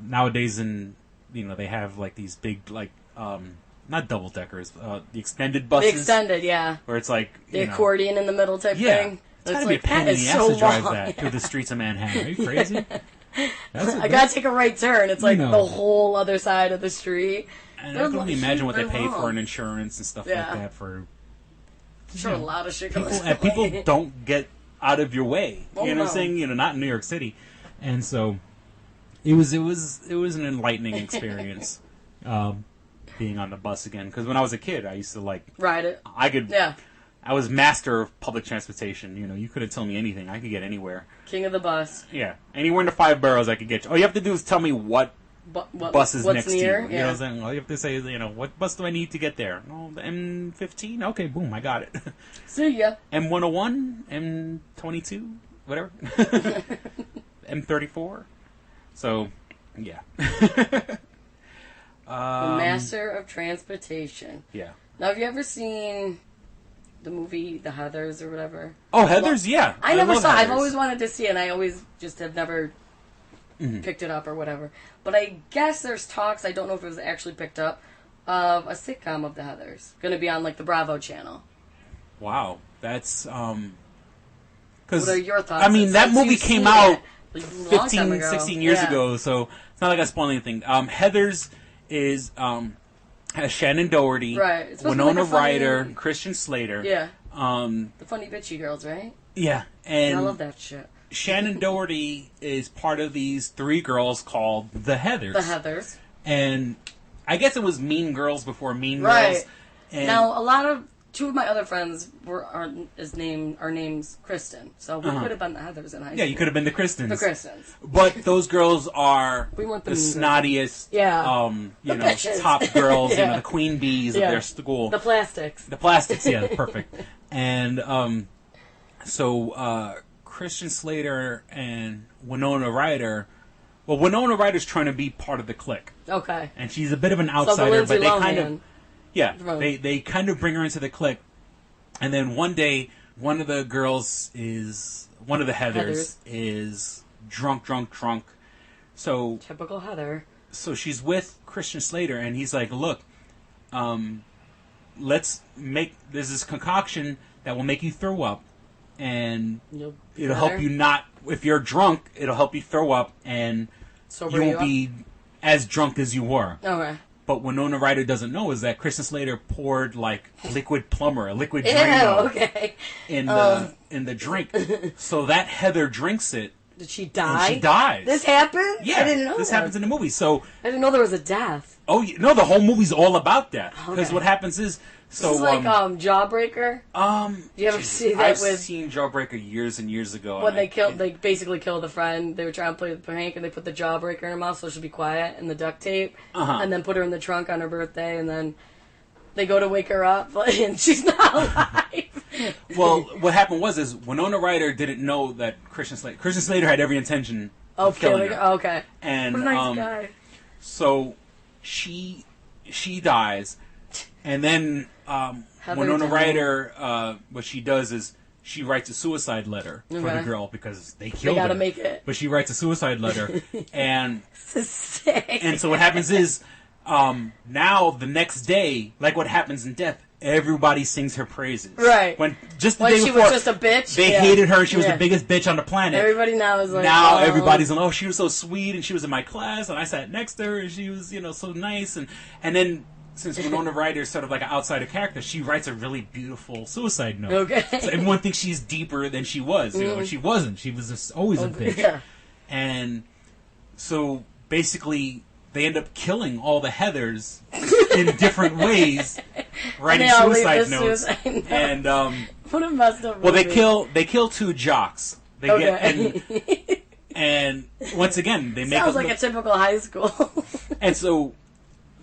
nowadays, they have like these big not double deckers, the extended buses. The extended, yeah. Where it's like the accordion in the middle type thing. It's gotta be a pain in the ass to drive that through the streets of Manhattan. Are you crazy? I gotta take a right turn. It's like the whole other side of the street. And I can only imagine what they pay for in insurance and stuff like that for. Sure, a lot of shit goes and people don't get out of your way. You know what I'm saying? Not in New York City, and so it was an enlightening experience. Being on the bus again, because when I was a kid, I used to ride it. I was master of public transportation. You couldn't tell me anything. I could get anywhere. King of the bus. Yeah, anywhere in the 5 boroughs, I could get you. All you have to do is tell me what bus is next near? to you. You know what I'm saying? All you have to say is, what bus do I need to get there? Oh, the M15. Okay, boom, I got it. See ya. M101, M22, whatever. M34. So, yeah. The master of transportation. Yeah. Now, have you ever seen the movie The Heathers or whatever? Oh, Heathers, yeah. I never saw it. I've always wanted to see it, and I always just have never picked it up or whatever. But I guess there's talks, I don't know if it was actually picked up, of a sitcom of The Heathers. Going to be on, the Bravo channel. Wow. That's, what are your thoughts? I mean, that movie came out 15, 16 years ago, so it's not like I spoiled anything. Heathers is has Shannon Doherty, Winona Ryder, Christian Slater. Yeah. The funny bitchy girls, right? Yeah, and I love that shit. Shannon Doherty is part of these 3 girls called the Heathers. The Heathers. And I guess it was Mean Girls before Mean Girls. And now, 2 of my other friends are names Kristen, so we could have been the Heathers in high school. Yeah, you could have been the Kristens. The Kristens. But those girls are we want the snottiest, bitches. top girls, the queen bees of their school. The plastics. The plastics, yeah, perfect. And so Christian Slater and Winona Ryder. Well, Winona Ryder's trying to be part of the clique. Okay. And she's a bit of an outsider, but they kind of... Yeah, they kind of bring her into the clique. And then one day, one of the Heathers is drunk. So typical Heather. So she's with Christian Slater, and he's like, look, there's this concoction that will make you throw up, and it'll help you not, if you're drunk, it'll help you throw up, and you won't be as drunk as you were. Okay. But what Winona Ryder doesn't know is that Christian Slater poured liquid plumber, a liquid Drano, in the drink. So that Heather drinks it. Did she die? And she dies. This happened? Yeah, I didn't know this happens in the movie. So I didn't know there was a death. Oh no, the whole movie's all about death. Because what happens is this is like Jawbreaker. Do you ever see that? I've seen Jawbreaker years and years ago. When they basically killed a friend. They were trying to play with prank, and they put the Jawbreaker in her mouth so she'll be quiet, and the duct tape, and then put her in the trunk on her birthday, and then they go to wake her up, and she's not alive. Well, what happened is Winona Ryder didn't know that Christian Slater had every intention of killing her. Okay. And what a nice guy. So she dies, and then Winona Ryder, what she does is she writes a suicide letter for the girl because they killed her. They gotta make it. But she writes a suicide letter, and sick. And so what happens is now the next day, like what happens in death, everybody sings her praises. Right. When just the when day she before, was just a bitch. they hated her. She was the biggest bitch on the planet. Everybody now is like, now everybody's like, oh, she was so sweet, and she was in my class, and I sat next to her, and she was, so nice, and then. Since Winona Ryder is sort of like an outsider character, she writes a really beautiful suicide note. Okay. So everyone thinks she's deeper than she was. And she wasn't. She was just always a bitch. Yeah. And so basically, they end up killing all the Heathers in different ways, writing suicide notes. And what a messed up. Well, movie. they kill two jocks. And once again, they make sounds like a typical high school. And so.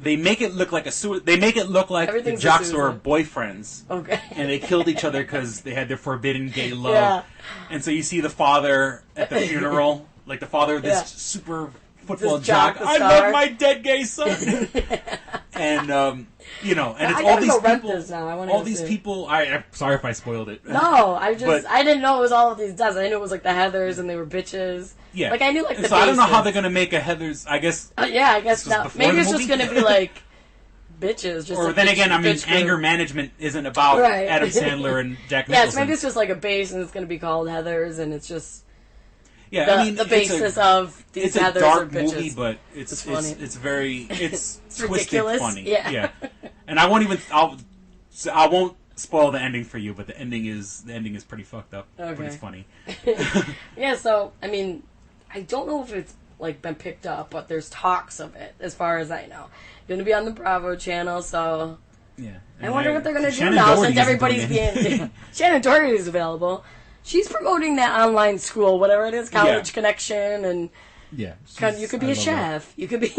They make it look like the jocks were boyfriends. Okay. And they killed each other because they had their forbidden gay love. Yeah. And so you see the father at the funeral, like the father of this super football jock. I love my dead gay son. And and it's all these people. This now. All these people. I'm sorry if I spoiled it. No, I didn't know it was all of these deaths. I knew it was like the Heathers and they were bitches. Yeah. Like I knew like the. So I don't know how they're gonna make a Heathers. I guess. I guess not. Maybe it's just gonna be like bitches. Just or like then again, I mean, anger management isn't about Adam Sandler and Jack Nicholson. Yes, maybe it's just like a base, and it's gonna be called Heathers, and it's just. Yeah, I mean, the basis of these Heathers it's a dark or bitches. movie, but it's funny. It's very it's twisted ridiculous. Funny. Yeah. And I won't spoil the ending for you, but the ending is pretty fucked up. Okay. But it's funny. Yeah, so I mean, I don't know if it's like been picked up, but there's talks of it, as far as I know. Going to be on the Bravo channel, so yeah. I wonder what they're going to do now since everybody's being Shannon Doherty is available. She's promoting that online school, whatever it is, College Connection, and you could be a chef. You could be.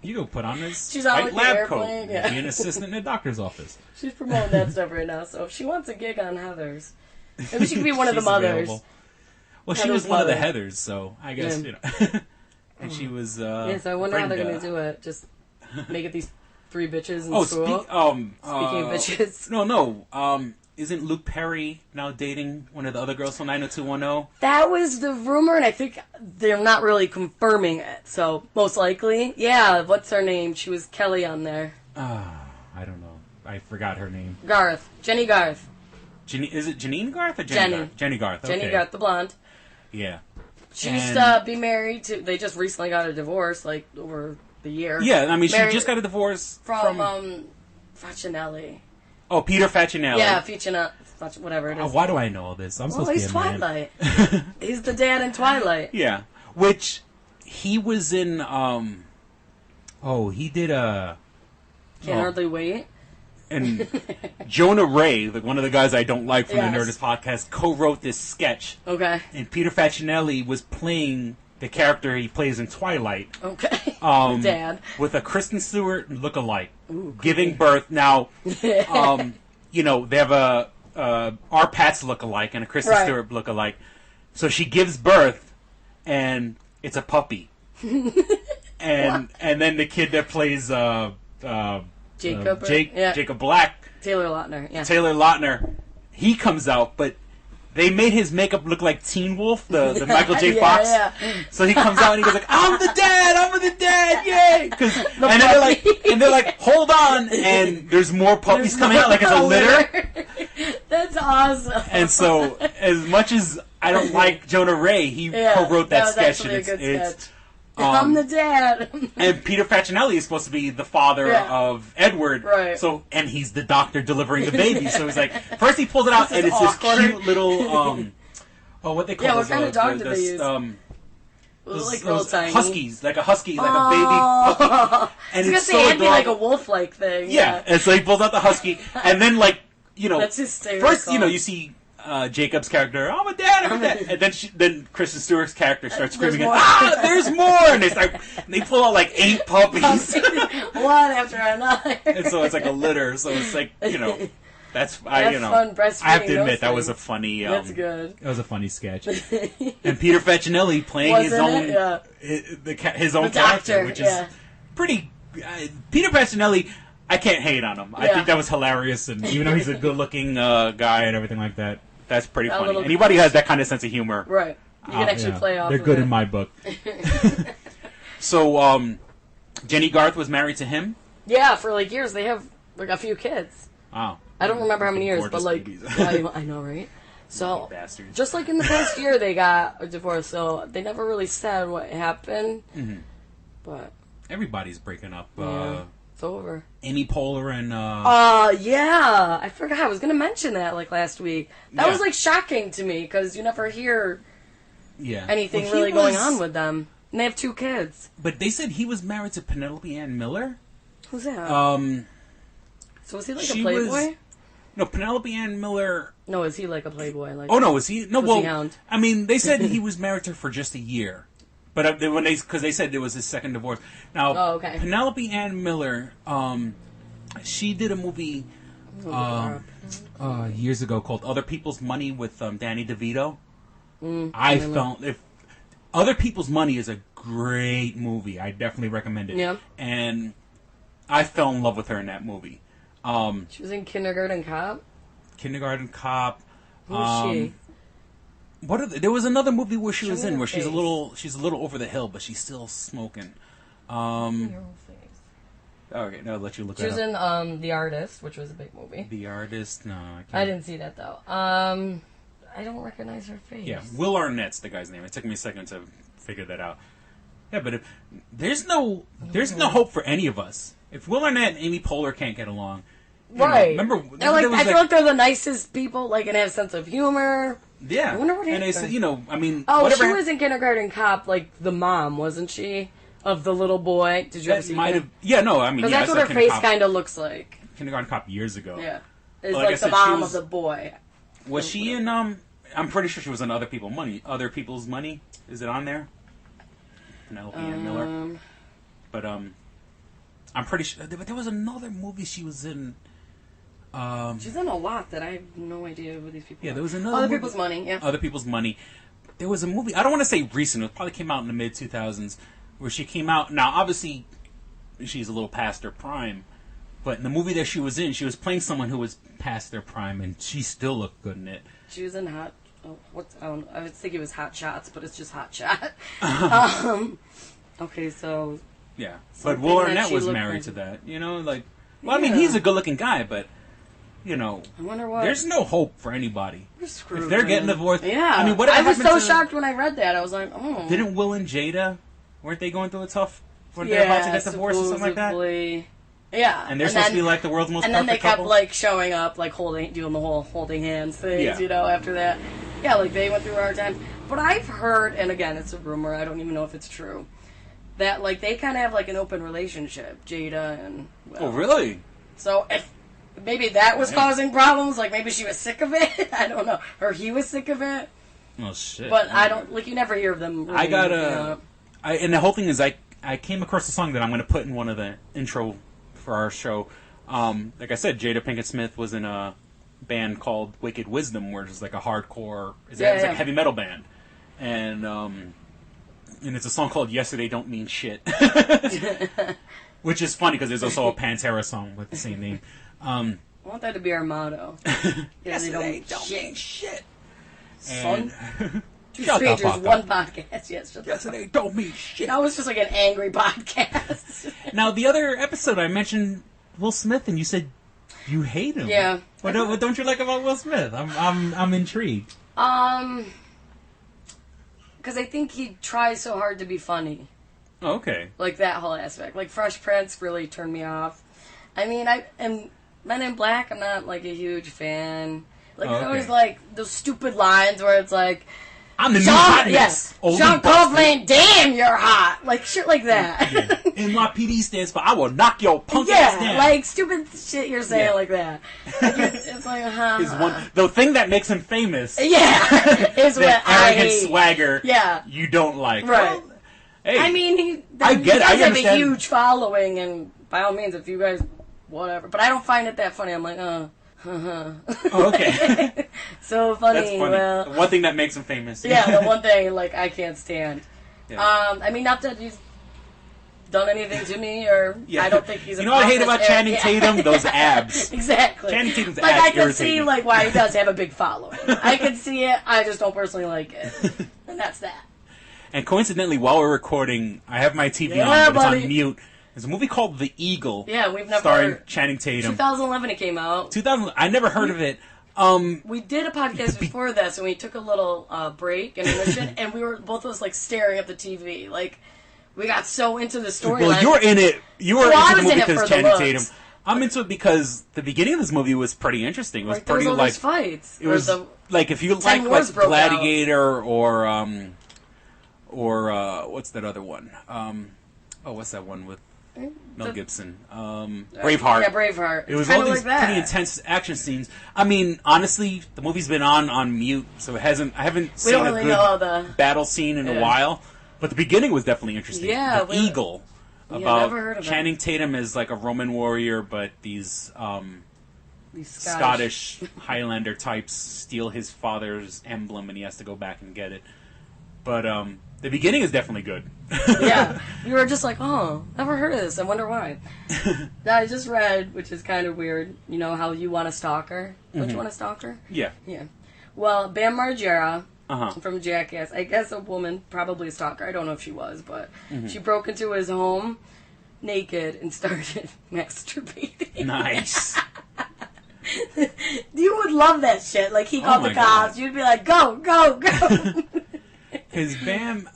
You go put on this She's on lab coat. Be an assistant in a doctor's office. She's promoting that stuff right now, so if she wants a gig on Heathers, maybe she could be one of the mothers. Available. Well, she was one of the Heathers, so I guess and she was. So I wonder how they're going to do it. Just make it these three bitches in school. Speaking of bitches, no. Isn't Luke Perry now dating one of the other girls from 90210? That was the rumor, and I think they're not really confirming it. So most likely, yeah. What's her name? She was Kelly on there. I don't know. I forgot her name. Jenny Garth. Is it Janine Garth or Jenny Garth? Jenny Garth. Okay. Jenny Garth, the blonde. Yeah. She used to be married to. They just recently got a divorce, like over the year. Yeah, I mean, she just got a divorce from Facinelli. Oh, Peter Facinelli. Yeah, whatever it is. Why do I know all this? I'm supposed to be a Twilight. He's the dad in Twilight. Yeah, which he was in. He did a. Can't Hardly Wait. And Jonah Ray, one of the guys I don't like from the Nerdist podcast, co-wrote this sketch. Okay. And Peter Facinelli was playing the character he plays in Twilight. Okay. Dad. With a Kristen Stewart look-alike. Ooh, giving birth. Now, they have a our Pats look-alike and a Kristen Stewart look-alike. So she gives birth, and it's a puppy. and then the kid that plays Jacob Black. Taylor Lautner. Yeah. Taylor Lautner. He comes out, but they made his makeup look like Teen Wolf, the Michael J. Fox. Yeah. So he comes out and he goes like, "I'm the dad, yay!" And they're like, "Hold on!" And there's more puppies coming out, like it's a litter. That's awesome. And so, as much as I don't like Jonah Ray, he co-wrote that sketch, and it's I'm the dad. And Peter Facinelli is supposed to be the father of Edward. Right. So, and he's the doctor delivering the baby. So he's like, first he pulls it out, and it's awkward. this cute little, what they call what kind of dog did they use? Those huskies, like a husky, like a baby puppy. And it's so adorable. Like a wolf-like thing. Yeah. And so he pulls out the husky, and then that's hysterical. First, you see Jacob's character, I'm a dad, and then Kristen Stewart's character starts screaming, there's more, and they pull out like 8 puppies, one after another, and so it's like a litter. So it's like That's fun I have breastfeeding to admit those that was a things. funny. That's good. It was a funny sketch. And Peter Facinelli playing his Wasn't own it? Yeah. his own The character, doctor, which is yeah. pretty. Peter Facinelli, I can't hate on him. I Yeah. think that was hilarious, and even though he's a good-looking guy and everything like that, that's pretty That funny. little- Anybody who has that kind of sense of humor, Right. You can actually play off They're of good it. in my book. So, Jenny Garth was married to him. Yeah, for like years. They have like a few kids. Wow. I don't remember how many years, but Gorgeous like, babies. I know, right? So, Bastards. just like in the past year, they got a divorce, so they never really said what happened. Mm-hmm. But Everybody's breaking up. yeah, it's over. Amy Poehler and Yeah, I forgot. I was gonna mention that like last week. That Yeah. was like shocking to me because you never hear yeah anything Well, he really going was- on with them, and they have 2 kids. But they said he was married to Penelope Ann Miller. Who's that? So was he like a she playboy? was- No, Penelope Ann Miller. No, is he like a playboy? Like, Oh no, was he? No, Pussy well, hound. I mean, they said he was married to her for just a year, but because they said it was his second divorce. Now, Oh, okay. Penelope Ann Miller, she did a movie years ago called "Other People's Money" with Danny DeVito. I felt if Other People's Money is a great movie. I definitely recommend it. Yeah. And I fell in love with her in that movie. She was in Kindergarten Cop. Kindergarten Cop. Who's she? There was another movie where she was Show me in her where she's a face. little over the hill, but she's still smoking. Your whole face. Okay, no, I'll let you look She was that up. in The Artist, which was a big movie. The Artist. No, I can't. I didn't see that though. I don't recognize her face. Yeah, Will Arnett's the guy's name. It took me a second to figure that out. Yeah, but there's no hope for any of us. If Will Arnett and Amy Poehler can't get along, you know, Right. remember They're like, there was I feel like they're the nicest people, like, and have a sense of humor. yeah. I wonder what and they happened. said, you know, I mean, Oh, whatever she was in Kindergarten Cop, like the mom, wasn't she? Of the little boy. Did you ever that see might that? have. Yeah, no, I mean, Because yeah, that's I what saw her face Cop- kind of looks like. Kindergarten Cop years ago. Yeah. It's Like I like the said, she mom was- of the boy. Was she in? I'm pretty sure she was in Other People's Money. Other People's Money. Is it on there? Penelope Ann Miller. But I'm pretty sure there was another movie she was in. She's in a lot that I have no idea who these people Yeah, are. there was another Other movie- People's Money, yeah. Other People's Money. There was a movie. I don't want to say recent. It probably came out in the mid 2000s, where she came out. Now, obviously, she's a little past her prime. But in the movie that she was in, she was playing someone who was past their prime, and she still looked good in it. She was in Hot... Oh, I don't know. I would think it was Hot Shots, but it's just Hot Shot. Okay, so... Yeah, but Something Will that Arnett she was looked married like. to that. You know, like, well, I mean, Yeah. he's a good-looking guy, but you know, I wonder what... there's no hope for anybody We're screwed, if they're getting man. divorced. Yeah. I mean, what I was happened so to- shocked when I read that. I was like, oh. Didn't Will and Jada, weren't they going through a tough? Were they about to get divorced or something like that? supposedly. Yeah. And they're supposed to be like the world's most And then perfect they kept couple? like showing up, like doing the whole holding hands things, Yeah. you know, after that. Yeah, like they went through a hard time. But I've heard, and again, it's a rumor, I don't even know if it's true, that like they kind of have like an open relationship, Jada and Will. Oh, really? So if maybe that was causing problems, like maybe she was sick of it, I don't know, or he was sick of it. Oh shit! But I don't like you never hear of them. Really, I got hooking up. and the whole thing is, I came across a song that I'm going to put in one of the intro for our show. Like I said, Jada Pinkett Smith was in a band called Wicked Wisdom, which is like a hardcore, it's like a heavy metal band, and it's a song called "Yesterday Don't Mean Shit," which is funny because there's also a Pantera song with the same name. I want that to be our motto. Yesterday don't mean shit. Son. Two Shut the strangers, fuck one up. podcast. Yes, shut the Yesterday don't mean shit. That was just like an angry podcast. Now, the other episode I mentioned Will Smith, and you said you hate him. Yeah. What don't you like about Will Smith? I'm intrigued. Because I think he tries so hard to be funny. Oh, okay. Like that whole aspect. Like Fresh Prince really turned me off. I mean, Men in Black, I'm not like a huge fan. Like Oh, it's always okay. like those stupid lines where it's like, I'm the new hotness. yes, Oldie Jean bastard. Claude, damn, you're hot. Like shit like that. Yeah. NYPD stands for I will knock your punk ass Yeah, down. like stupid shit you're saying Yeah. like that. Like, it's like, Is one the thing that makes him famous. yeah, is what That I arrogant hate. swagger. Yeah. You don't like. Right. Well, hey, I mean, I he get it. does I have a understand. huge following, and by all means, if you guys, whatever. But I don't find it that funny. I'm like, Oh, okay. So funny. That's funny. Well, The one thing that makes him famous. yeah, the one thing like I can't stand. Yeah. I mean, not that he's done anything to me, or Yeah. I don't think he's. You know what I hate about Channing Tatum? Those abs. Exactly. Channing Tatum's like abs I can see irritate me. like why he does have a big following. I can see it. I just don't personally like it, and that's that. And coincidentally, while we're recording, I have my TV Yeah, on, but buddy. it's on mute. There's a movie called The Eagle. Yeah, we've never. Starring Channing Tatum. 2011 it came out. 2000. I never heard of it. We did a podcast before this, and we took a little break and intermission, and we were both of us like staring at the TV, like we got so into the storyline. Well, you're in it. You were I into was the in movie it because for the Channing looks. Tatum. I'm into it because the beginning of this movie was pretty interesting. It was Like, there was pretty all like these fights. it was like if you like wars broke Gladiator or what's that other one? What's that one with Mel Gibson? Braveheart. Yeah, Braveheart. It was kinda all these like that. pretty intense action scenes. I mean, honestly, the movie's been on mute, so I haven't We seen don't a really good know the. battle scene in a Yeah. while. But the beginning was definitely interesting. Yeah, The Eagle. Yeah, never heard of it. Channing Tatum is like a Roman warrior, but these These Scottish Highlander types steal his father's emblem, and he has to go back and get it. But the beginning is definitely good. Yeah, we were just like, oh, never heard of this. I wonder why. I just read, which is kind of weird. You know how you want a stalker? Don't you want a stalker? Yeah. Yeah. Well, Bam Margera Uh-huh. from Jackass, I guess a woman, probably a stalker. I don't know if she was, but Mm-hmm. she broke into his home naked and started masturbating. Nice. You would love that shit. Like, he called my the cops. You'd be like, go, go, go. Because Bam,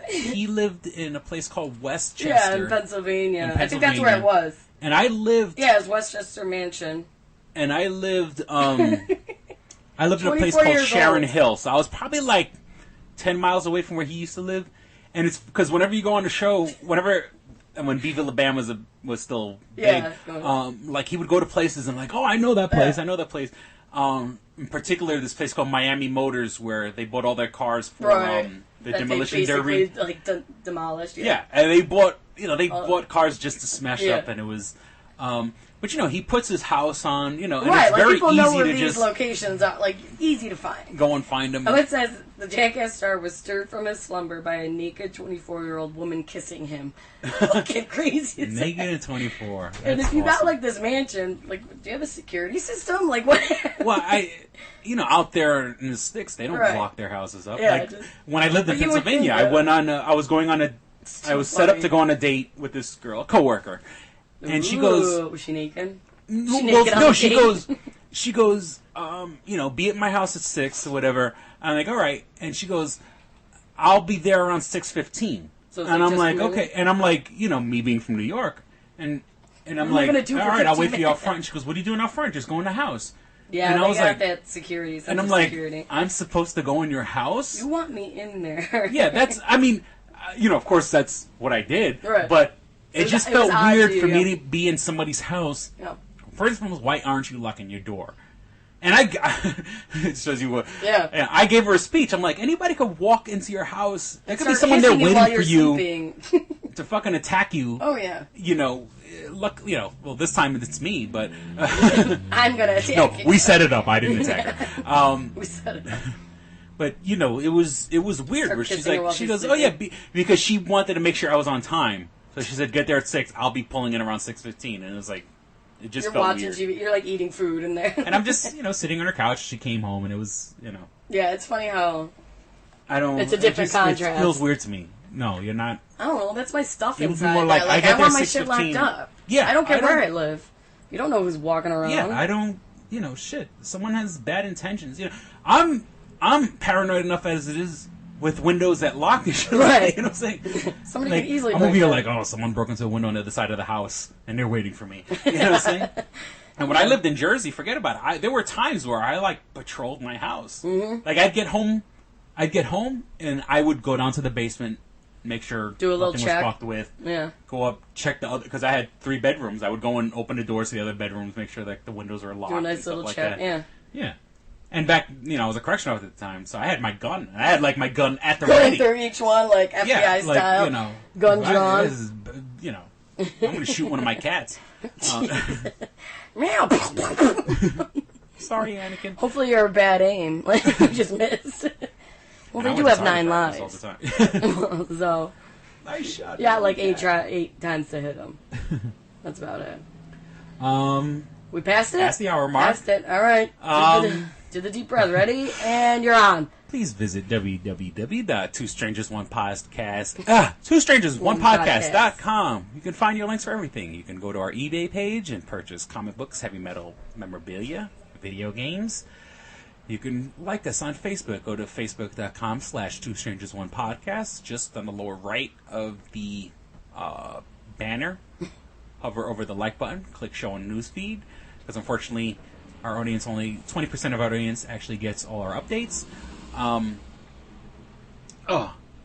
he lived in a place called Westchester. Yeah, in Pennsylvania. I think that's where it Pennsylvania. was. And I lived... Yeah, it was Westchester Mansion. And I lived in a place 24 called years Sharon old. Hill. So I was probably like 10 miles away from where he used to live. And it's because whenever you go on the show, when Viva La Bam was still big, Yeah. like he would go to places and like, oh, I know that place, I know that place. In particular, this place called Miami Motors, where they bought all their cars for the That demolition they derby. basically, like, demolished. Yeah, and they bought bought cars just to smash yeah. up, and it was. But he puts his house on, and Right, it's like very people know easy where to these just locations are, like, easy to find. go and find them. Oh, it says, the Jackass star was stirred from his slumber by a naked 24-year-old woman kissing him. Fucking crazy. It's Naked at 24. and That's if you got, awesome. like, this mansion, like, do you have a security system? Like, what? Well, out there in the sticks, they don't Right. block their houses up. Yeah, like just- when I lived in But you would Pennsylvania, think I went on. I was set up funny. to go on a date with this girl, a coworker, and she goes, Ooh, was she naked? Well, naked on no, the she date? goes, be at my house at 6 or whatever. I'm like, all right, and she goes, I'll be there around 6:15. So it's And like I'm just like, a minute? okay, and I'm like, me being from New York, and I'm am I like, gonna do all for right, I'll 15 wait for you out minutes? front. And she goes, what are you doing out front? Just go in the house. Yeah, and I they was got like, that security. and I'm like, I'm supposed to go in your house? you want me in there. Yeah, that's, of course that's what I did, Right. but it just It was felt odd weird to you, for me yeah. to be in somebody's house. Yeah. First one was, why aren't you locking your door? And it shows you what. Yeah. And I gave her a speech. I'm like, anybody could walk into your house. There could be Start someone there hissing while waiting for you're you sleeping. to fucking attack you. Oh, yeah. Well, this time it's me, but I'm going to attack no, you. we set it up. I didn't attack her. We set it up. But it was weird. Start Where she's kissing her like, while she she's goes, oh sleeping. yeah, because she wanted to make sure I was on time. So she said, get there at 6. I'll be pulling in around 6:15, and it was like, it just You're felt watching weird. TV. You're, like, eating food in there. And I'm just, sitting on her couch. She came home, and it was, Yeah, it's funny how... I don't. It's a different It contrast. feels weird to me. No, you're not. I don't know. That's my stuff It would be inside. more like, there. I get I want there my shit locked 6:15. up. Yeah, I don't care I where don't- I live. You don't know who's walking around. Yeah, I don't. Shit. Someone has bad intentions. I'm paranoid enough as it is with windows that lock and shit. Right. You know what I'm saying? Somebody Like, can easily I'm over break here that. like, oh, someone broke into a window on the other side of the house and they're waiting for me. You know what I'm saying? And when I lived in Jersey, forget about it. There were times where I patrolled my house. Mm-hmm. Like I'd get home and I would go down to the basement, make sure Do a little nothing check. was fucked with. Yeah. Go up, check the other, because I had 3 bedrooms. I would go and open the doors to the other bedrooms, make sure that the windows are locked. Do a and nice stuff little like check. that. Yeah. Yeah. And back, I was a correctional officer at the time, so I had my gun. I had my gun at the Going ready. through each one, like FBI Yeah, style. Gun I- drawn. this is, I'm going to shoot one of my cats. Meow. Sorry, Anakin. Hopefully you're a bad aim. Like, you just missed. Well, they do have 9 lives. All the time. So, nice shot. yeah, like 8 times to hit them. That's about it. We passed it? Past the hour mark. Passed it. All right. Do the deep breath. Ready? And you're on. Please visit twostrangersonepodcast.com. You can find your links for everything. You can go to our eBay page and purchase comic books, heavy metal memorabilia, video games. You can like us on Facebook. Go to facebook.com/twostrangersonepodcast. Just on the lower right of the banner, hover over the like button, click show on newsfeed. Because unfortunately, our audience, only 20% of our audience actually gets all our updates.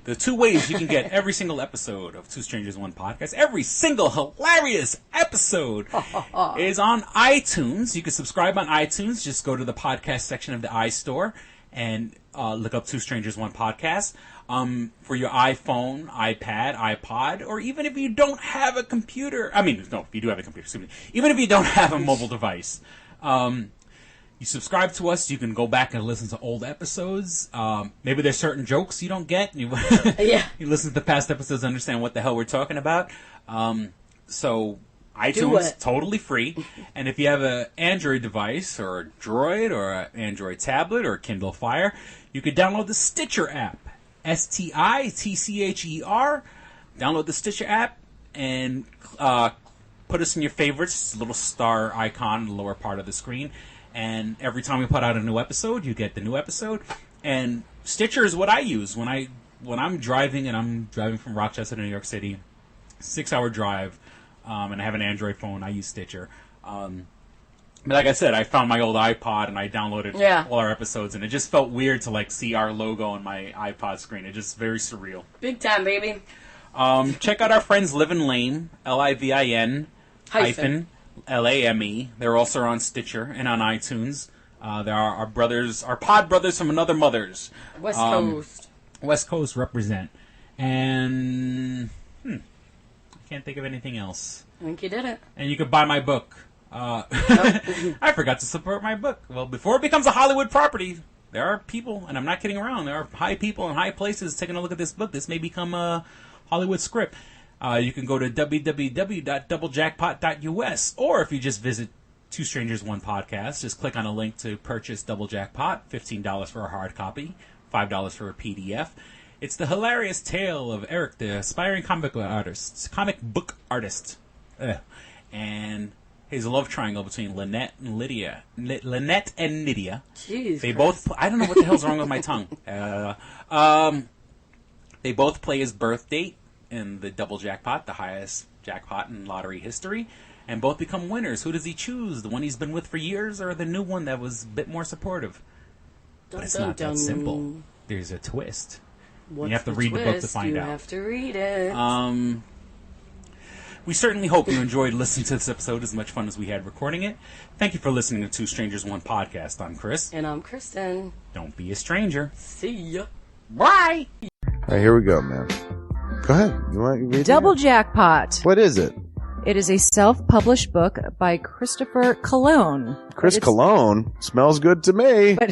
The 2 ways you can get every single episode of Two Strangers One Podcast, every single hilarious episode, is on iTunes. You can subscribe on iTunes. Just go to the podcast section of the iStore and look up Two Strangers One Podcast. For your iPhone, iPad, iPod, or even if you don't have a computer. If you do have a computer, excuse me. Even if you don't have a mobile device. You subscribe to us, you can go back and listen to old episodes. Maybe there's certain jokes you don't get. You listen to the past episodes to understand what the hell we're talking about. So iTunes, totally free. And if you have an Android device or a Droid or an Android tablet or a Kindle Fire, you could download the Stitcher app. STITCHER. Download the Stitcher app and put us in your favorites. It's a little star icon in the lower part of the screen. And every time we put out a new episode, you get the new episode. And Stitcher is what I use when I'm driving, and I'm driving from Rochester to New York City, 6-hour drive, and I have an Android phone. I use Stitcher. But like I said, I found my old iPod and I downloaded all our episodes, and it just felt weird to see our logo on my iPod screen. It's just very surreal. Big time, baby. Check out our friends Livin' Lame, LIVIN hyphen LAME. They're also on Stitcher and on iTunes. There are our brothers, our pod brothers from another mothers. West Coast. West Coast represent. And I can't think of anything else. I think you did it. And you could buy my book. I forgot to support my book. Well, before it becomes a Hollywood property, there are people, and I'm not kidding around, there are high people in high places taking a look at this book. This may become a Hollywood script. You can go to www.doublejackpot.us, or if you just visit Two Strangers One Podcast, just click on a link to purchase Double Jackpot, $15 for a hard copy, $5 for a PDF. It's the hilarious tale of Eric, the aspiring comic book artist, and his love triangle between Lynette and Lydia. Lynette and Nydia. Jeez, they both. I don't know what the hell's wrong with my tongue. They both play his birth date in the double jackpot, the highest jackpot in lottery history, and both become winners. Who does he choose? The one he's been with for years, or the new one that was a bit more supportive? But it's not that simple. There's a twist. You have to read the book to find out. You have to read it. We certainly hope you enjoyed listening to this episode as much fun as we had recording it. Thank you for listening to Two Strangers One Podcast. I'm Chris. And I'm Kristen. Don't be a stranger. See ya. Bye. All right, here we go, man. Go ahead. You want to read Double Jackpot. What is it? It is a self-published book by Christopher Cologne. Chris Cologne? Smells good to me. But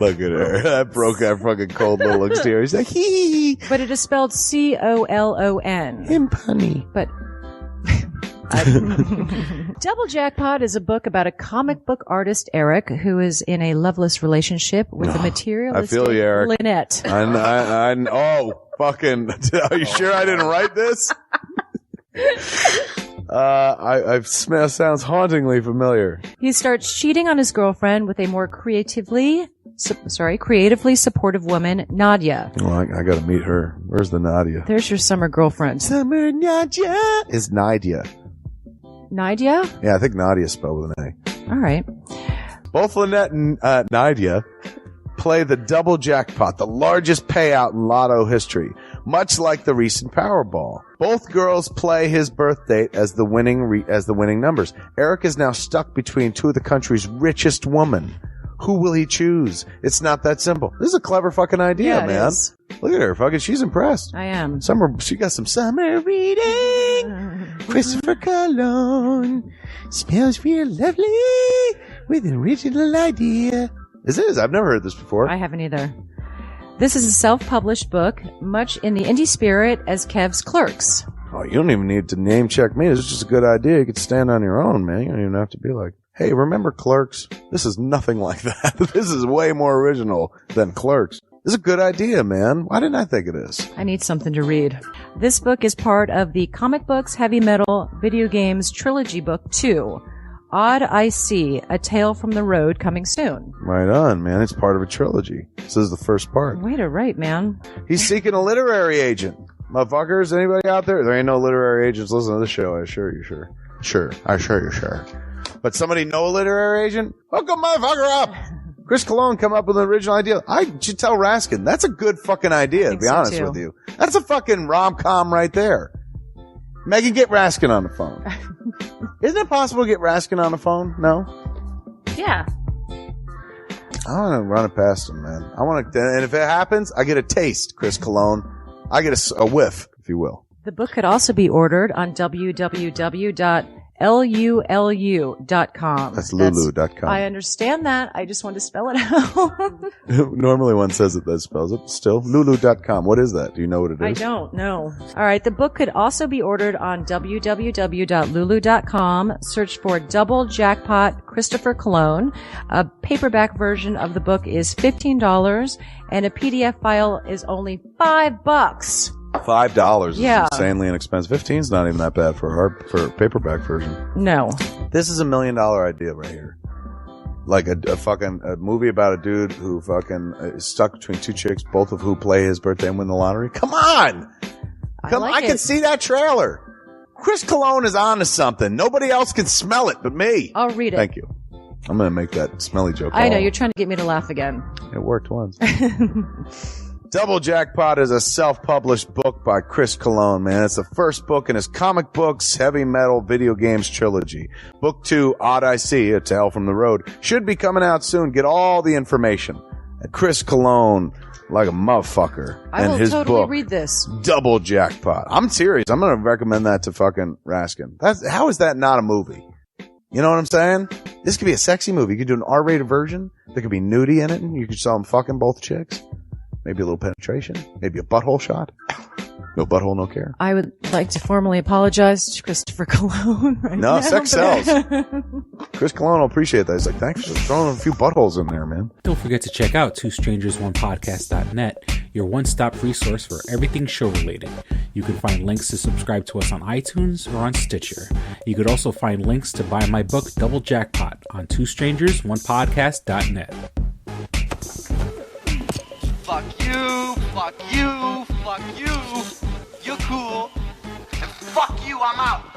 look at her. That broke that fucking cold little exterior. He's like, hee. But it is spelled Colon. Him punny. But Double Jackpot is a book about a comic book artist, Eric, who is in a loveless relationship with a materialistic I feel you, Eric. Lynette. Oh, fucking. Are you sure I didn't write this? Sounds hauntingly familiar. He starts cheating on his girlfriend with a more creatively supportive woman, Nadia. Well, I gotta meet her. Where's the Nadia? There's your summer girlfriend. Summer Nadia is Nadia. Nadia? Yeah, I think Nadia is spelled with an A. All right. Both Lynette and Nadia play the double jackpot, the largest payout in lotto history, much like the recent Powerball. Both girls play his birth date as the winning numbers. Eric is now stuck between two of the country's richest women. Who will he choose? It's not that simple. This is a clever fucking idea, man. It is. Look at her. Fucking, she's impressed. I am. She got some summer reading. Christopher Cologne smells real lovely with an original idea. This is. I've never heard this before. I haven't either. This is a self-published book, much in the indie spirit as Kev's Clerks. Oh, you don't even need to name check me. This is just a good idea. You could stand on your own, man. You don't even have to be like, hey, remember Clerks? This is nothing like that. This is way more original than Clerks. This is a good idea, man. Why didn't I think of this? I need something to read. This book is part of the Comic Books, Heavy Metal, Video Games Trilogy Book 2. Odd I See, A Tale from the Road, coming soon. Right on, man. It's part of a trilogy. This is the first part. Way to write, man. He's seeking a literary agent. Motherfuckers, anybody out there? There ain't no literary agents listening to this show, I assure you, sure. Sure. I assure you, sure. But somebody know a literary agent? Hook a motherfucker up! Chris Cologne come up with an original idea. I should tell Raskin. That's a good fucking idea, to be honest with you. That's a fucking rom-com right there. Megan, get Raskin on the phone. Isn't it possible to get Raskin on the phone? No? Yeah. I want to run it past him, man. I want to, and if it happens, I get a taste, Chris Cologne. I get a whiff, if you will. The book could also be ordered on www.lulu.com. That's lulu.com. I understand that. I just want to spell it out. Normally one says it, that spells it. Still, lulu.com. What is that? Do you know what it is? I don't know. All right. The book could also be ordered on www.lulu.com. Search for Double Jackpot Christopher Cologne. A paperback version of the book is $15 and a PDF file is only $5. $5 is Yeah. insanely inexpensive. 15's not even that bad for a paperback version. No. This is $1 million idea right here. Like a movie about a dude who fucking is stuck between two chicks, both of who play his birthday and win the lottery. Come on! I can see that trailer. Chris Cologne is on to something. Nobody else can smell it but me. I'll read it. Thank you. I'm going to make that smelly joke. I know. You're trying to get me to laugh again. It worked once. Double Jackpot is a self-published book by Chris Cologne, man. It's the first book in his Comic Books, Heavy Metal, Video Games trilogy. Book 2, Odd I See, A Tale from the Road, should be coming out soon. Get all the information at Chris Cologne, like a motherfucker. I will his totally book, read this. Double Jackpot. I'm serious. I'm going to recommend that to fucking Raskin. How is that not a movie? You know what I'm saying? This could be a sexy movie. You could do an R-rated version. There could be nudie in it, and you could show them fucking both chicks. Maybe a little penetration. Maybe a butthole shot. No butthole, no care. I would like to formally apologize to Christopher Cologne right now. No, sex sells. Chris Cologne will appreciate that. He's like, thanks for throwing a few buttholes in there, man. Don't forget to check out twostrangersonepodcast.net, your one-stop resource for everything show-related. You can find links to subscribe to us on iTunes or on Stitcher. You could also find links to buy my book, Double Jackpot, on twostrangersonepodcast.net. Fuck you, fuck you, fuck you. You're cool. And fuck you, I'm out.